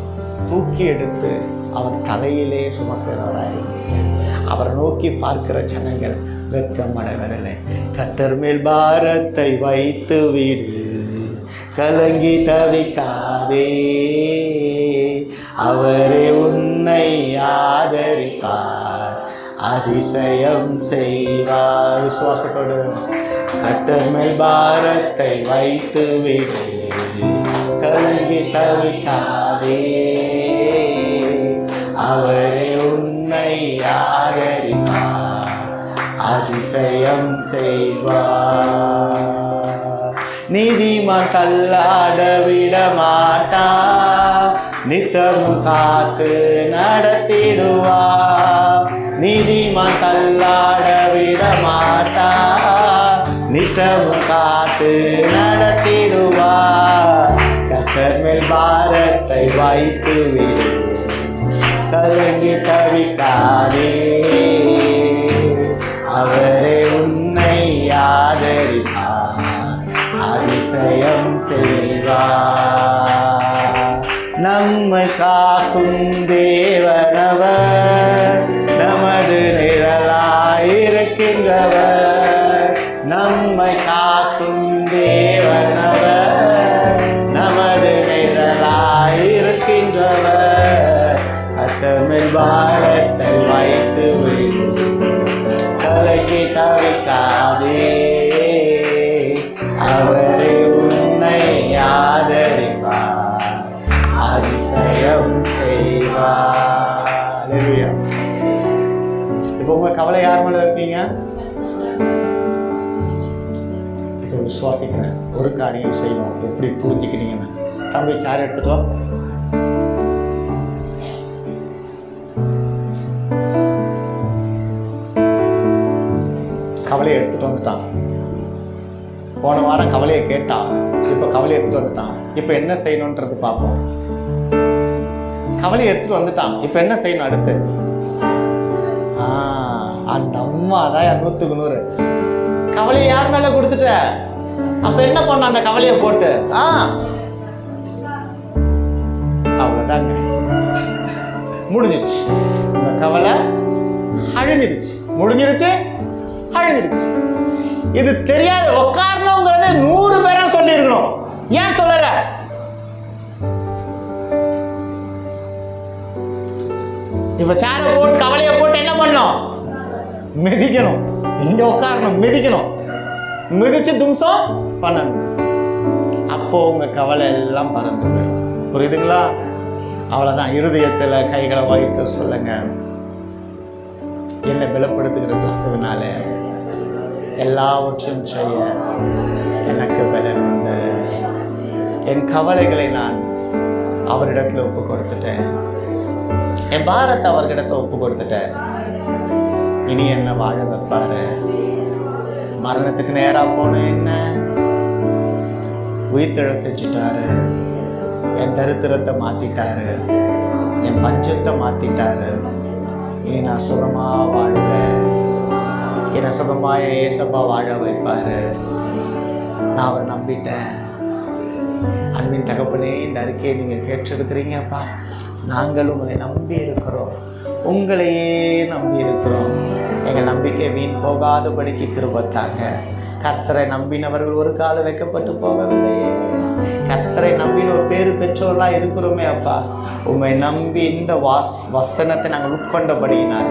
தூக்கி எடுத்து அவர் தலையிலே சுமக்கிறவராயிருக்க, அவரை நோக்கி பார்க்கிற ஜனங்கள் வெட்கம் அடைவதில்லை. கர்த்தர் மேல் பாரத்தை வைத்து விடு, கலங்கி தவிக்காதே, அவரே உன்னை ஆதரிப்பார், அதிசயம் செய்வார். விசுவாசத்தோடு கர்த்தர் மேல் பாரத்தை வைத்து விடு, கலங்கி தவிக்காதே, அவரே உன்னை ஆதரிப்பார், அதிசயம் செய்வார். நீதிமான் தள்ளாட விட மாட்டா, நித்தமும் காத்து நடத்திடுவா. நீதிமான் தள்ளாட விட மாட்டா, நித்தமும் காத்து நடத்திடுவா. கர்த்தர் மேல் பாரத்தை வைத்து விடு, கலங்கி தவிக்காதே, அவரே உன்னை ஆதரிப்பார், அதிசயம் செய்வார். நம்மை காக்கும் தேவனவர், நமது நிழலாயிருக்கின்றவர். நம்மை காக்கும் தேவனவர், நமது நிழலாயிருக்கின்றவர். கர்த்தர் பாரத்தை வைத்து விடு, கலங்கி தவிக்காதே, அவரே உன்னை ஆதரிப்பார், அதிசயம் செய்வார். அல்லேலூயா. இப்போ உங்க கவலை யார் மேல வைப்பீங்க? இப்போ விசுவாசிக்கிறேன், ஒரு காரியம் செய்யணும். எப்படி புரிஞ்சுக்கிட்டீங்கன்னு தம்பி சார் எடுத்துட்டோம். கவலையை எடுத்துட்டு வந்துட்டான். போன வாரம் கவலையை கேட்டான், இப்போ கவலையை எடுத்துட்டு வந்துட்டான். இப்போ என்ன செய்யணுன்றது பார்ப்போம். கவலையை எடுத்துட்டு வந்துட்டான், இப்போ என்ன செய்யணும் அடுத்து? அந்த அம்மா தான் 100க்கு 100. கவலையை யார் மேல கொடுத்துட்ட? அப்ப என்ன பண்ண அந்த கவலையை போட்டு? அவ்வளவுதாங்க, முடிஞ்சிருச்சு. இந்த கவலை அழிஞ்சிருச்சு, முடிஞ்சிருச்சு, அழிஞ்சிருச்சு. இது தெரியாது உட்காரணுங்கிறது 100 பேரா சொல்லி இருக்கணும். ஏன் சொல்லல? இப்ப சேர போட்டு கவலையை போட்டு என்ன பண்ணணும்? மிதிக்கணும். இங்க உட்காரணும், மிதிக்கணும், மிதிச்சு தும்சம் பண்ணணும். அப்போ உங்க கவலை எல்லாம் பறந்து போயிடும். புரியுதுங்களா? அவ்வளவுதான். இருதயத்துல கைகளை வைத்து சொல்லுங்க, என்னை பலப்படுத்துகிற கிறிஸ்துவினால எல்லாவற்றையும் செய்ய எனக்கு பலன் உண்டு. என் கவலைகளை நான் அவரிடத்துல ஒப்பு கொடுத்துட்டேன், என் பாரத்தை அவர்கிட்ட ஒப்பு கொடுத்துட்டேன். இனி என்ன வாழ வைப்பாரு? மரணத்துக்கு நேரா போன என்ன உயிர்த்தெழ செஞ்சுட்டாரு. என் தரித்திரத்தை மாத்திட்டாரு, என் பஞ்சத்தை மாத்திட்டாரு. இனி நான் சுகமா வாழ்வேன். என்னை சுகமாய ஏசப்பா வாழ வைப்பாரு. நான் அவரை நம்பிட்டேன். அன்பின் தகப்பனே, இந்த அறிக்கையை நீங்க கேட்டிருக்கிறீங்கப்பா. நாங்கள் உங்களை நம்பி இருக்கிறோம், உங்களையே நம்பி இருக்கிறோம். எங்கள் நம்பிக்கை வீண் போகாதபடிக்கு கிருபை தாங்க. கர்த்தரை நம்பினவர்கள் ஒரு காலம் வைக்கப்பட்டு போகவில்லையே. கர்த்தரை நம்பின ஒரு பேரு பெற்றோர்களாக இருக்கிறோமே அப்பா. உண்மை நம்பி இந்த வசனத்தை நாங்கள் உட்கொண்டபடியினால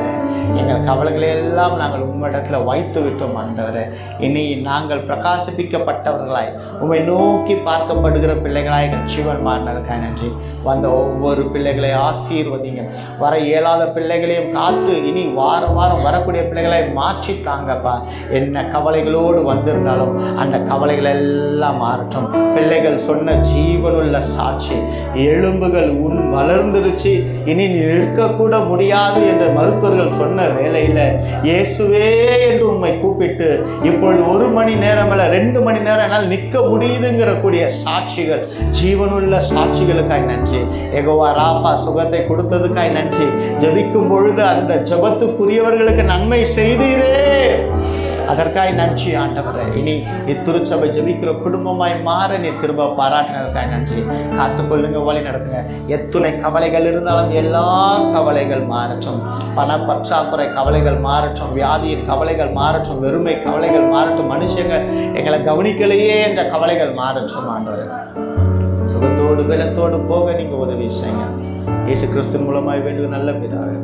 எங்கள் கவலைகளை எல்லாம் நாங்கள் உம்மிடத்துல வைத்து விட்டோம் ஆண்டவரே. இனி நாங்கள் பிரகாசிப்பிக்கப்பட்டவர்களாய் உண்மை நோக்கி பார்க்கப்படுகிற பிள்ளைகளாய் எங்கள் ஜீவன் மாறினதுக்காக நன்றி. வந்த ஒவ்வொரு பிள்ளைகளை ஆசீர்வதிங்க. வர இயலாத பிள்ளைகளையும் காத்து இனி வாரம் வாரம் வரக்கூடிய பிள்ளைகளை மாற்றி தாங்கப்பா. என்ன கவலைகளோடு வந்திருந்தாலும் அந்த கவலைகள் எல்லாம் மாறட்டும். பிள்ளைகள் சொன்ன ஜீவனுள்ள சாட்சி, எலும்புகள் வளர்ந்துருச்சு, இனி நிற்கக்கூட முடியாது என்று மருத்துவர்கள் சொன்ன வேளையில இயேசுவே என்று உண்மை கூப்பிட்டு இப்பொழுது 1 மணி நேரம் அல்ல 2 மணி நேரம் என்னால் நிற்க முடியுதுங்கிற கூடிய சாட்சிகள், ஜீவனுள்ள சாட்சிகளுக்காய் நன்றி. யெகோவா ராஃபா சுகத்தை கொடுத்ததுக்காய் நன்றி. ஜெபிக்கும் பொழுது அந்த ஜெபத்துக்குரியவர்களுக்கு நன்மை செய்தீரே, அதற்காய் நன்றி ஆண்டவரே. இனி இத்திருச்சபை ஜெபிக்கிற குடும்பமாய் மாற நீ திரும்ப பாராட்டினதற்காய் நன்றி. காத்துக்கொள்ளுங்க, வழி நடத்துங்க. எத்துணை கவலைகள் இருந்தாலும் எல்லா கவலைகள் மாறட்டும். பண பற்றாக்குறை கவலைகள் மாறட்டும், வியாதியின் கவலைகள் மாறட்டும், வெறுமை கவலைகள் மாறட்டும், மனுஷங்க எங்களை கவனிக்கலையே என்ற கவலைகள் மாறட்டும் ஆண்டவரே. சுகத்தோடு பலத்தோடு போக நீங்க உதவி செய்யுங்க. இயேசு கிறிஸ்து மூலமாய் வேண்டுகிற நல்ல பிதாவே.